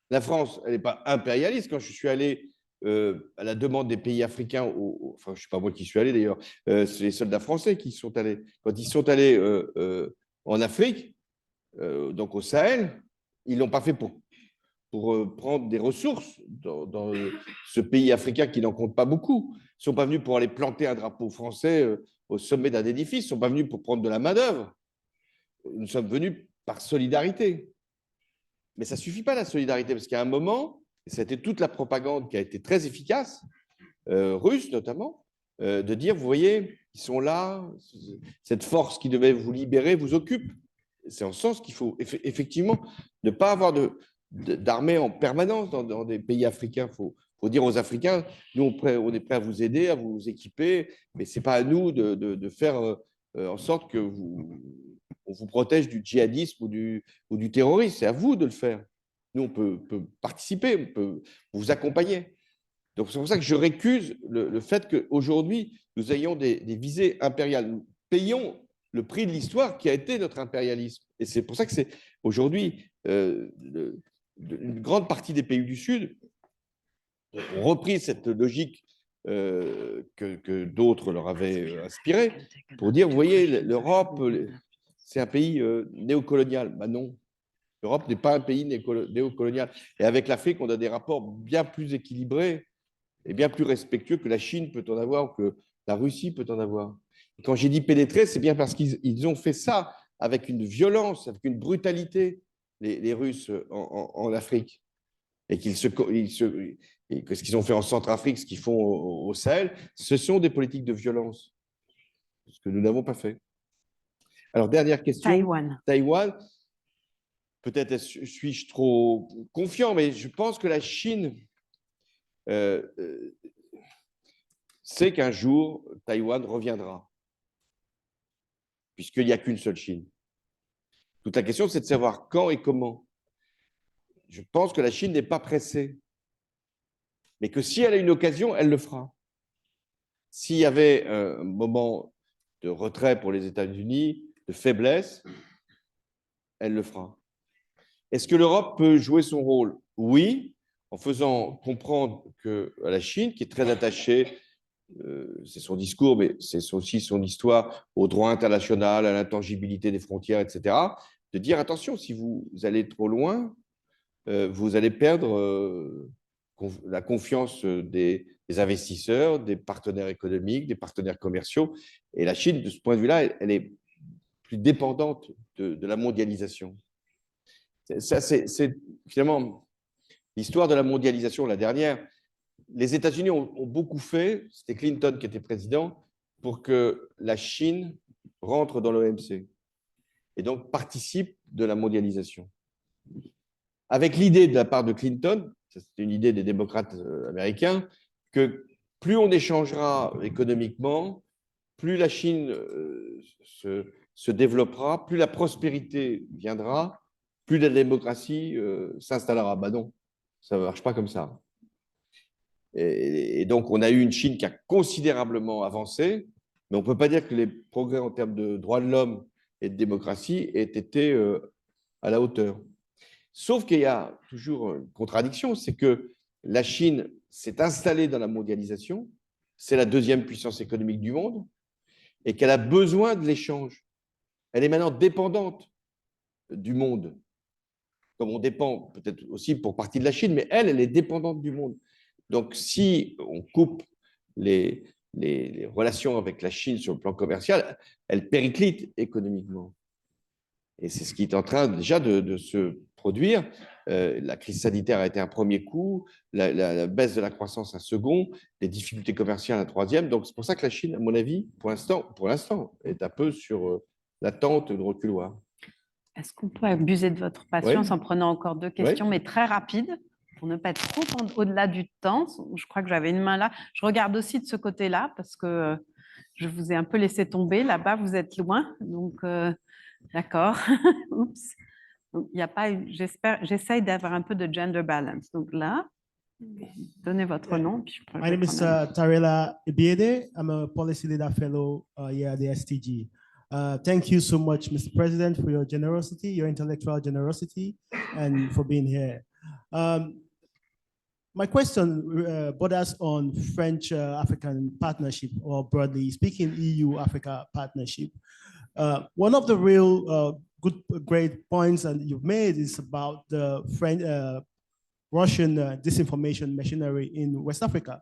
La France, elle n'est pas impérialiste. Quand je suis allé à la demande des pays africains, enfin, je ne sais pas moi qui suis allé d'ailleurs, c'est les soldats français qui sont allés. Quand ils sont allés en Afrique, donc au Sahel, ils ne l'ont pas fait pour prendre des ressources dans ce pays africain qui n'en compte pas beaucoup. Ils ne sont pas venus pour aller planter un drapeau français au sommet d'un édifice. Ils ne sont pas venus pour prendre de la main-d'œuvre. Nous sommes venus par solidarité. Mais ça ne suffit pas la solidarité, parce qu'à un moment, et c'était toute la propagande qui a été très efficace, russe notamment, de dire, vous voyez, ils sont là, cette force qui devait vous libérer vous occupe. C'est en ce sens qu'il faut effectivement ne pas avoir d'armée en permanence dans des pays africains. Il faut dire aux Africains, nous, on est prêts à vous aider, à vous équiper, mais ce n'est pas à nous de faire en sorte que on vous protège du djihadisme ou du terrorisme. C'est à vous de le faire. Nous, on peut participer, on peut vous accompagner. Donc, c'est pour ça que je récuse le fait qu'aujourd'hui, nous ayons des visées impériales. Nous payons le prix de l'histoire qui a été notre impérialisme. Et c'est pour ça que c'est aujourd'hui, une grande partie des pays du Sud ont repris cette logique que d'autres leur avaient inspirée pour dire, vous voyez, l'Europe, c'est un pays néocolonial. Ben non, l'Europe n'est pas un pays néocolonial. Et avec l'Afrique, on a des rapports bien plus équilibrés et bien plus respectueux que la Chine peut en avoir, que la Russie peut en avoir. Et quand j'ai dit pénétrer, c'est bien parce qu'ils ont fait ça avec une violence, avec une brutalité, les Russes en Afrique. Et ce qu'ils ont fait en Centrafrique, ce qu'ils font au Sahel, ce sont des politiques de violence, ce que nous n'avons pas fait. Alors, dernière question. Taïwan. Peut-être suis-je trop confiant, mais je pense que la Chine sait qu'un jour, Taïwan reviendra, puisqu'il n'y a qu'une seule Chine. Toute la question, c'est de savoir quand et comment. Je pense que la Chine n'est pas pressée, mais que si elle a une occasion, elle le fera. S'il y avait un moment de retrait pour les États-Unis, de faiblesse, elle le fera. Est-ce que l'Europe peut jouer son rôle? Oui, en faisant comprendre à la Chine, qui est très attachée, c'est son discours, mais c'est aussi son histoire au droit international, à l'intangibilité des frontières, etc., de dire attention, si vous allez trop loin, vous allez perdre la confiance des investisseurs, des partenaires économiques, des partenaires commerciaux. Et la Chine, de ce point de vue-là, elle est plus dépendante de la mondialisation. Ça, c'est finalement l'histoire de la mondialisation, la dernière. Les États-Unis ont beaucoup fait, c'était Clinton qui était président, pour que la Chine rentre dans l'OMC et donc participe de la mondialisation. Avec l'idée de la part de Clinton, c'était une idée des démocrates américains, que plus on échangera économiquement, plus la Chine se développera, plus la prospérité viendra, plus la démocratie s'installera. Ben non, ça ne marche pas comme ça. Et donc, on a eu une Chine qui a considérablement avancé, mais on ne peut pas dire que les progrès en termes de droits de l'homme et de démocratie aient été à la hauteur. Sauf qu'il y a toujours une contradiction, c'est que la Chine s'est installée dans la mondialisation, c'est la deuxième puissance économique du monde, et qu'elle a besoin de l'échange. Elle est maintenant dépendante du monde, comme on dépend peut-être aussi pour partie de la Chine, mais elle est dépendante du monde. Donc, si on coupe les relations avec la Chine sur le plan commercial, elle périclite économiquement. Et c'est ce qui est en train déjà de se produire. La crise sanitaire a été un premier coup, la baisse de la croissance un second, les difficultés commerciales un troisième. Donc, c'est pour ça que la Chine, à mon avis, pour l'instant, est un peu sur l'attente de reculoir. Est-ce qu'on peut abuser de votre patience en prenant encore deux questions, mais très rapides, pour ne pas être trop au-delà du temps? Je crois que j'avais une main là. Je regarde aussi de ce côté-là, parce que je vous ai un peu laissé tomber. Là-bas, vous êtes loin, donc d'accord. Oups. Donc, il n'y a pas j'essaye d'avoir un peu de gender balance. Donc là, donnez votre nom. Puis My name is Tarela Ibiede. I'm a policy leader fellow here at the STG. Thank you so much, Mr. President, for your generosity, your intellectual generosity, and for being here. My question borders on French-African partnership, or broadly speaking, EU-Africa partnership. One of the real great points that you've made is about the Russian disinformation machinery in West Africa.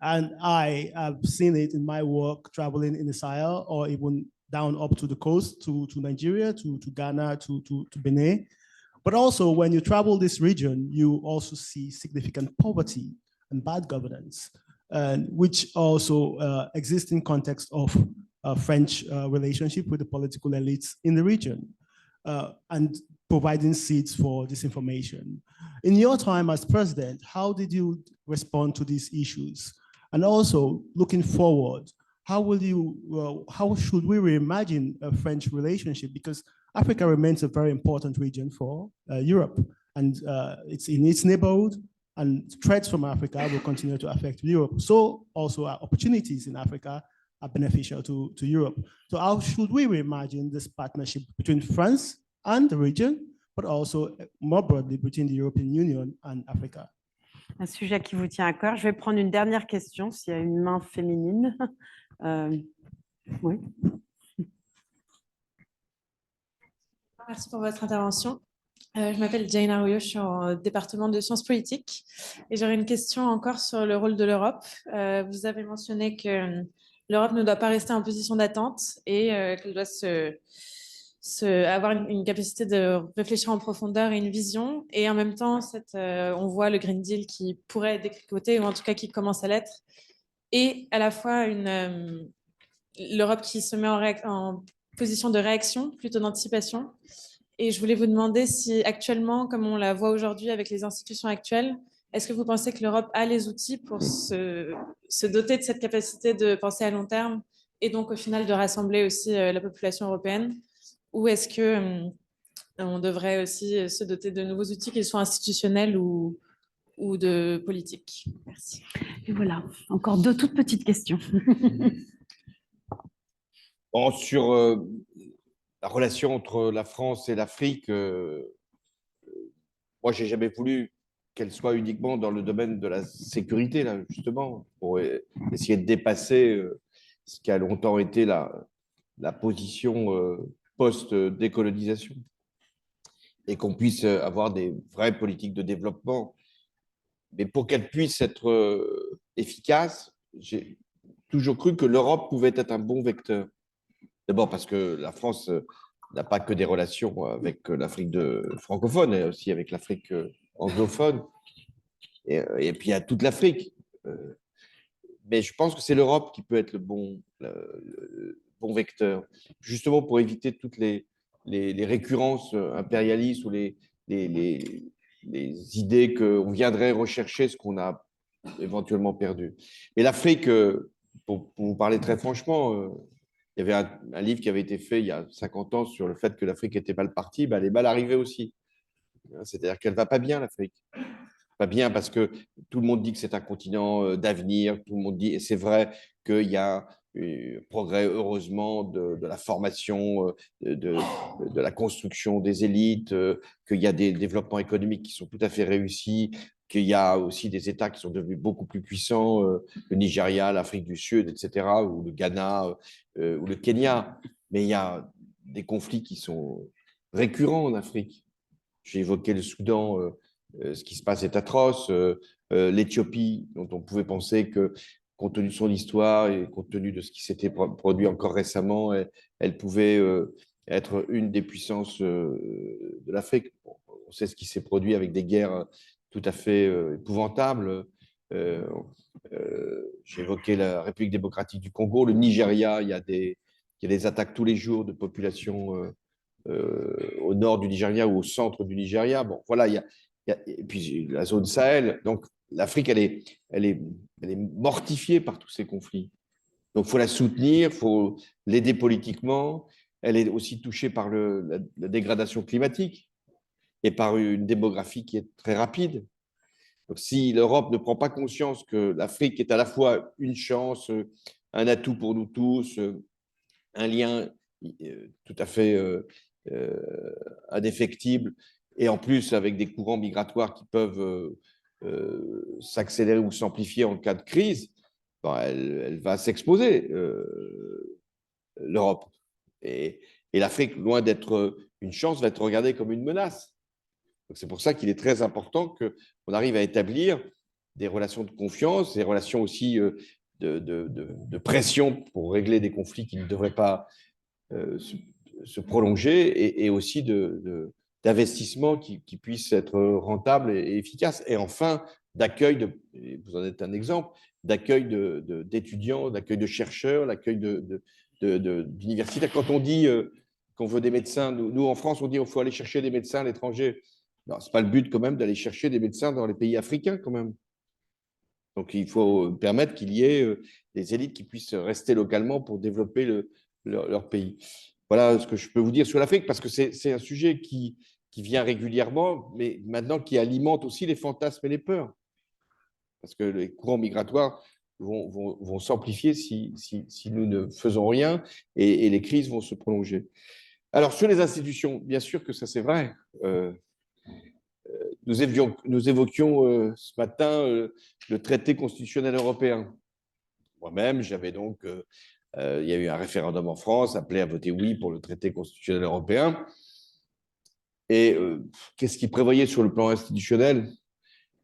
And I have seen it in my work traveling in the Sahel, or even down up to the coast, to Nigeria, to Ghana, to Benin. But also when you travel this region, you also see significant poverty and bad governance, which also exists in context of French relationship with the political elites in the region, and providing seeds for disinformation. In your time as president, how did you respond to these issues? And also, looking forward, how should we reimagine a French relationship? Because Africa remains a very important region for Europe. and it's in its neighborhood, and threats from Africa will continue to affect Europe. So also our opportunities in Africa are beneficial to Europe. So how should we reimagine this partnership between France and the region, but also more broadly between the European Union and Africa? Un sujet qui vous tient à cœur. Je vais prendre une dernière question, s'il y a une main féminine. Oui. Merci pour votre intervention. Je m'appelle Jane Arroyo, je suis au département de sciences politiques et j'aurais une question encore sur le rôle de l'Europe. Vous avez mentionné que l'Europe ne doit pas rester en position d'attente et qu'elle doit avoir une capacité de réfléchir en profondeur et une vision. Et en même temps, on voit le Green Deal qui pourrait être détricoté, ou en tout cas qui commence à l'être. Et à la fois l'Europe qui se met en position de réaction plutôt d'anticipation. Et je voulais vous demander si actuellement, comme on la voit aujourd'hui avec les institutions actuelles, est-ce que vous pensez que l'Europe a les outils pour se doter de cette capacité de penser à long terme et donc au final de rassembler aussi la population européenne? Ou est-ce qu'on devrait aussi se doter de nouveaux outils, qu'ils soient institutionnels ou de politique? Merci. Et voilà, encore deux toutes petites questions. Bon, sur la relation entre la France et l'Afrique, moi, je n'ai jamais voulu qu'elle soit uniquement dans le domaine de la sécurité, là, justement, pour essayer de dépasser ce qui a longtemps été la position post-décolonisation, et qu'on puisse avoir des vraies politiques de développement. Mais pour qu'elles puissent être efficaces, j'ai toujours cru que l'Europe pouvait être un bon vecteur. D'abord parce que la France n'a pas que des relations avec l'Afrique francophone, mais aussi avec l'Afrique anglophone, et puis il y a toute l'Afrique. Mais je pense que c'est l'Europe qui peut être le bon vecteur, justement pour éviter toutes les récurrences impérialistes ou les idées qu'on viendrait rechercher ce qu'on a éventuellement perdu. Mais l'Afrique, pour vous parler très franchement, il y avait un livre qui avait été fait il y a 50 ans sur le fait que l'Afrique était mal partie. Ben, elle est mal arrivée aussi. C'est-à-dire qu'elle ne va pas bien, l'Afrique. Pas bien parce que tout le monde dit que c'est un continent d'avenir. Tout le monde dit, et c'est vrai qu'il y a un progrès, heureusement, de la formation, de la construction des élites, qu'il y a des développements économiques qui sont tout à fait réussis, qu'il y a aussi des États qui sont devenus beaucoup plus puissants, le Nigeria, l'Afrique du Sud, etc., ou le Ghana, ou le Kenya. Mais il y a des conflits qui sont récurrents en Afrique. J'ai évoqué le Soudan, ce qui se passe est atroce. L'Éthiopie, dont on pouvait penser que, compte tenu de son histoire et compte tenu de ce qui s'était produit encore récemment, elle pouvait être une des puissances de l'Afrique. On sait ce qui s'est produit avec des guerres tout à fait épouvantables. J'ai évoqué la République démocratique du Congo, le Nigeria, il y a des attaques tous les jours de populations au nord du Nigeria ou au centre du Nigeria. Bon, voilà, et puis la zone Sahel. Donc, l'Afrique, elle est mortifiée par tous ces conflits. Donc, il faut la soutenir, il faut l'aider politiquement. Elle est aussi touchée par la dégradation climatique et par une démographie qui est très rapide. Donc, si l'Europe ne prend pas conscience que l'Afrique est à la fois une chance, un atout pour nous tous, un lien tout à fait indéfectible, et en plus avec des courants migratoires qui peuvent s'accélérer ou s'amplifier en cas de crise, ben, elle va s'exposer, l'Europe. Et l'Afrique, loin d'être une chance, va être regardée comme une menace. C'est pour ça qu'il est très important qu'on arrive à établir des relations de confiance, des relations aussi de pression pour régler des conflits qui ne devraient pas se prolonger, et aussi d'investissement qui puisse être rentable et efficace. Et enfin, d'accueil, vous en êtes un exemple, d'accueil d'étudiants, d'accueil de chercheurs, d'accueil d'universitaires. Quand on dit qu'on veut des médecins, nous en France, on dit qu'il faut aller chercher des médecins à l'étranger. Ce n'est pas le but quand même d'aller chercher des médecins dans les pays africains quand même. Donc il faut permettre qu'il y ait des élites qui puissent rester localement pour développer leur pays. Voilà ce que je peux vous dire sur l'Afrique, parce que c'est un sujet qui qui vient régulièrement, mais maintenant qui alimente aussi les fantasmes et les peurs. Parce que les courants migratoires vont s'amplifier si nous ne faisons rien et les crises vont se prolonger. Alors, sur les institutions, bien sûr que ça c'est vrai. Nous évoquions ce matin le traité constitutionnel européen. Moi-même, j'avais donc, il y a eu un référendum en France appelé à voter oui pour le traité constitutionnel européen. Et qu'est-ce qu'il prévoyait sur le plan institutionnel?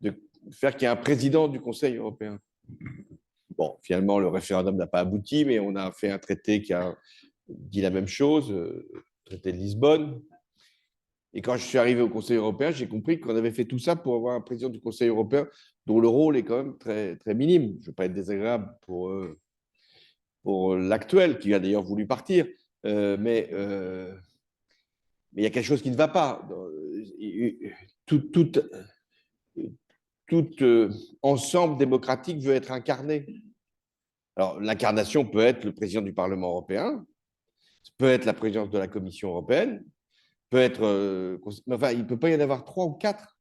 De faire qu'il y ait un président du Conseil européen. Bon, finalement, le référendum n'a pas abouti, mais on a fait un traité qui a dit la même chose, le traité de Lisbonne. Et quand je suis arrivé au Conseil européen, j'ai compris qu'on avait fait tout ça pour avoir un président du Conseil européen dont le rôle est quand même très, très minime. Je ne veux pas être désagréable pour l'actuel, qui a d'ailleurs voulu partir, mais il y a quelque chose qui ne va pas. Tout ensemble démocratique veut être incarné. Alors, l'incarnation peut être le président du Parlement européen, peut être la présidence de la Commission européenne, peut être… enfin, il ne peut pas y en avoir 3 ou 4.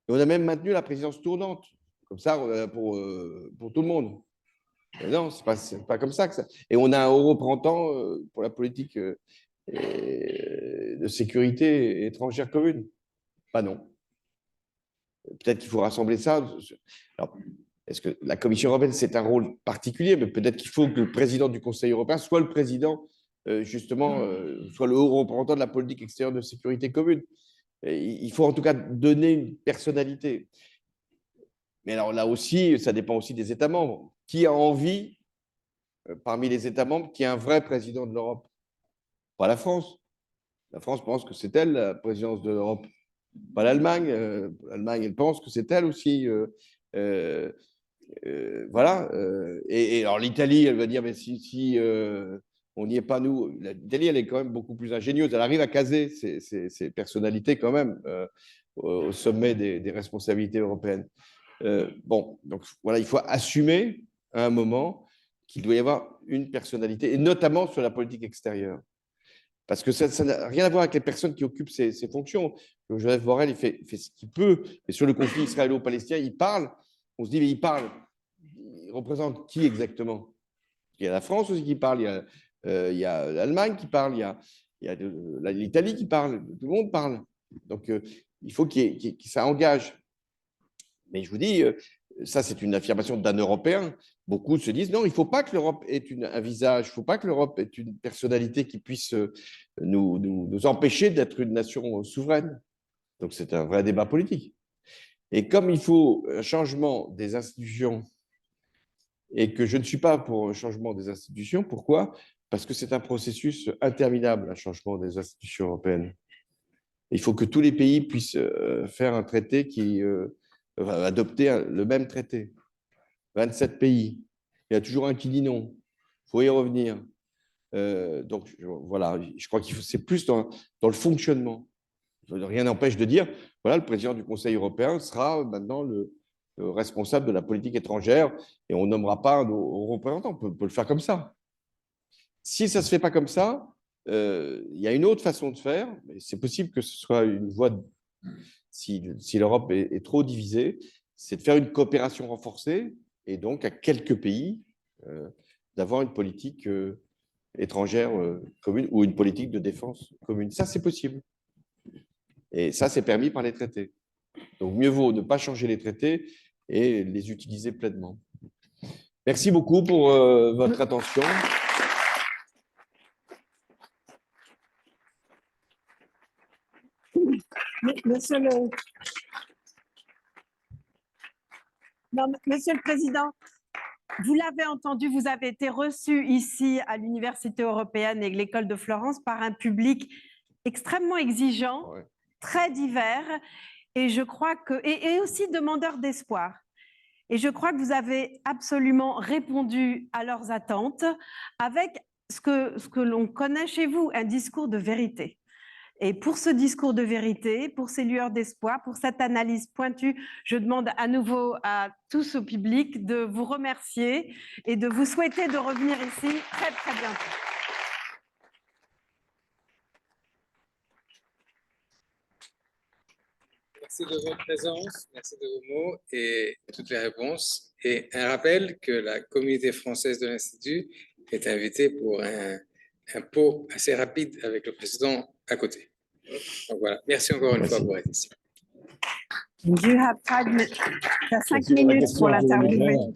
Et on a même maintenu la présidence tournante, comme ça, pour tout le monde. Mais non, ce n'est pas comme ça que ça… Et on a un haut représentant pour la politique de sécurité étrangère commune. Pas non. Peut-être qu'il faut rassembler ça. Alors, est-ce que la Commission européenne, c'est un rôle particulier, mais peut-être qu'il faut que le président du Conseil européen soit le président, justement, soit le haut représentant de la politique extérieure de sécurité commune. Et il faut en tout cas donner une personnalité. Mais alors là aussi, ça dépend aussi des États membres. Qui a envie, parmi les États membres, qu'il y ait un vrai président de l'Europe? Pas la France. La France pense que c'est elle, la présidence de l'Europe. Pas l'Allemagne. L'Allemagne, elle pense que c'est elle aussi. Voilà. Et alors l'Italie, elle va dire, mais si on n'y est pas nous, l'Italie, elle est quand même beaucoup plus ingénieuse. Elle arrive à caser ses personnalités quand même au sommet des responsabilités européennes. Bon, donc voilà, il faut assumer à un moment qu'il doit y avoir une personnalité, et notamment sur la politique extérieure. Parce que ça n'a rien à voir avec les personnes qui occupent ces fonctions. Joseph Borrell, il fait ce qu'il peut. Et sur le conflit israélo-palestinien, il parle. On se dit, mais il parle. Il représente qui exactement? Il y a la France aussi qui parle. Il y a l'Allemagne qui parle. Il y a l'Italie qui parle. Tout le monde parle. Donc, il faut que ça engage. Mais je vous dis, ça, c'est une affirmation d'un Européen. Beaucoup se disent, non, il ne faut pas que l'Europe ait un visage, il ne faut pas que l'Europe ait une personnalité qui puisse nous empêcher d'être une nation souveraine. Donc, c'est un vrai débat politique. Et comme il faut un changement des institutions, et que je ne suis pas pour un changement des institutions, pourquoi? Parce que c'est un processus interminable, un changement des institutions européennes. Il faut que tous les pays puissent faire un traité qui… adopter le même traité. 27 pays. Il y a toujours un qui dit non. Il faut y revenir. Donc, voilà, je crois que c'est plus dans le fonctionnement. Rien n'empêche de dire, voilà, le président du Conseil européen sera maintenant le responsable de la politique étrangère et on ne nommera pas un représentant. On peut le faire comme ça. Si ça ne se fait pas comme ça, il y a une autre façon de faire. C'est possible que ce soit une voie si l'Europe est trop divisée, c'est de faire une coopération renforcée et donc à quelques pays d'avoir une politique étrangère commune ou une politique de défense commune. Ça, c'est possible. Et ça, c'est permis par les traités. Donc, mieux vaut ne pas changer les traités et les utiliser pleinement. Merci beaucoup pour votre attention. Monsieur le Président, vous l'avez entendu, vous avez été reçu ici à l'Université européenne et l'École de Florence par un public extrêmement exigeant, très divers, et je crois que, et aussi demandeur d'espoir. Et je crois que vous avez absolument répondu à leurs attentes avec ce que l'on connaît chez vous, un discours de vérité. Et pour ce discours de vérité, pour ces lueurs d'espoir, pour cette analyse pointue, je demande à nouveau à tous au public de vous remercier et de vous souhaiter de revenir ici très, très bientôt. Merci de votre présence, merci de vos mots et toutes les réponses. Et un rappel que la communauté française de l'Institut est invitée pour un pot assez rapide avec le président à côté. Donc voilà, merci encore une fois pour être ici. You have 5 minutes. Tu as 5 minutes pour l'interview.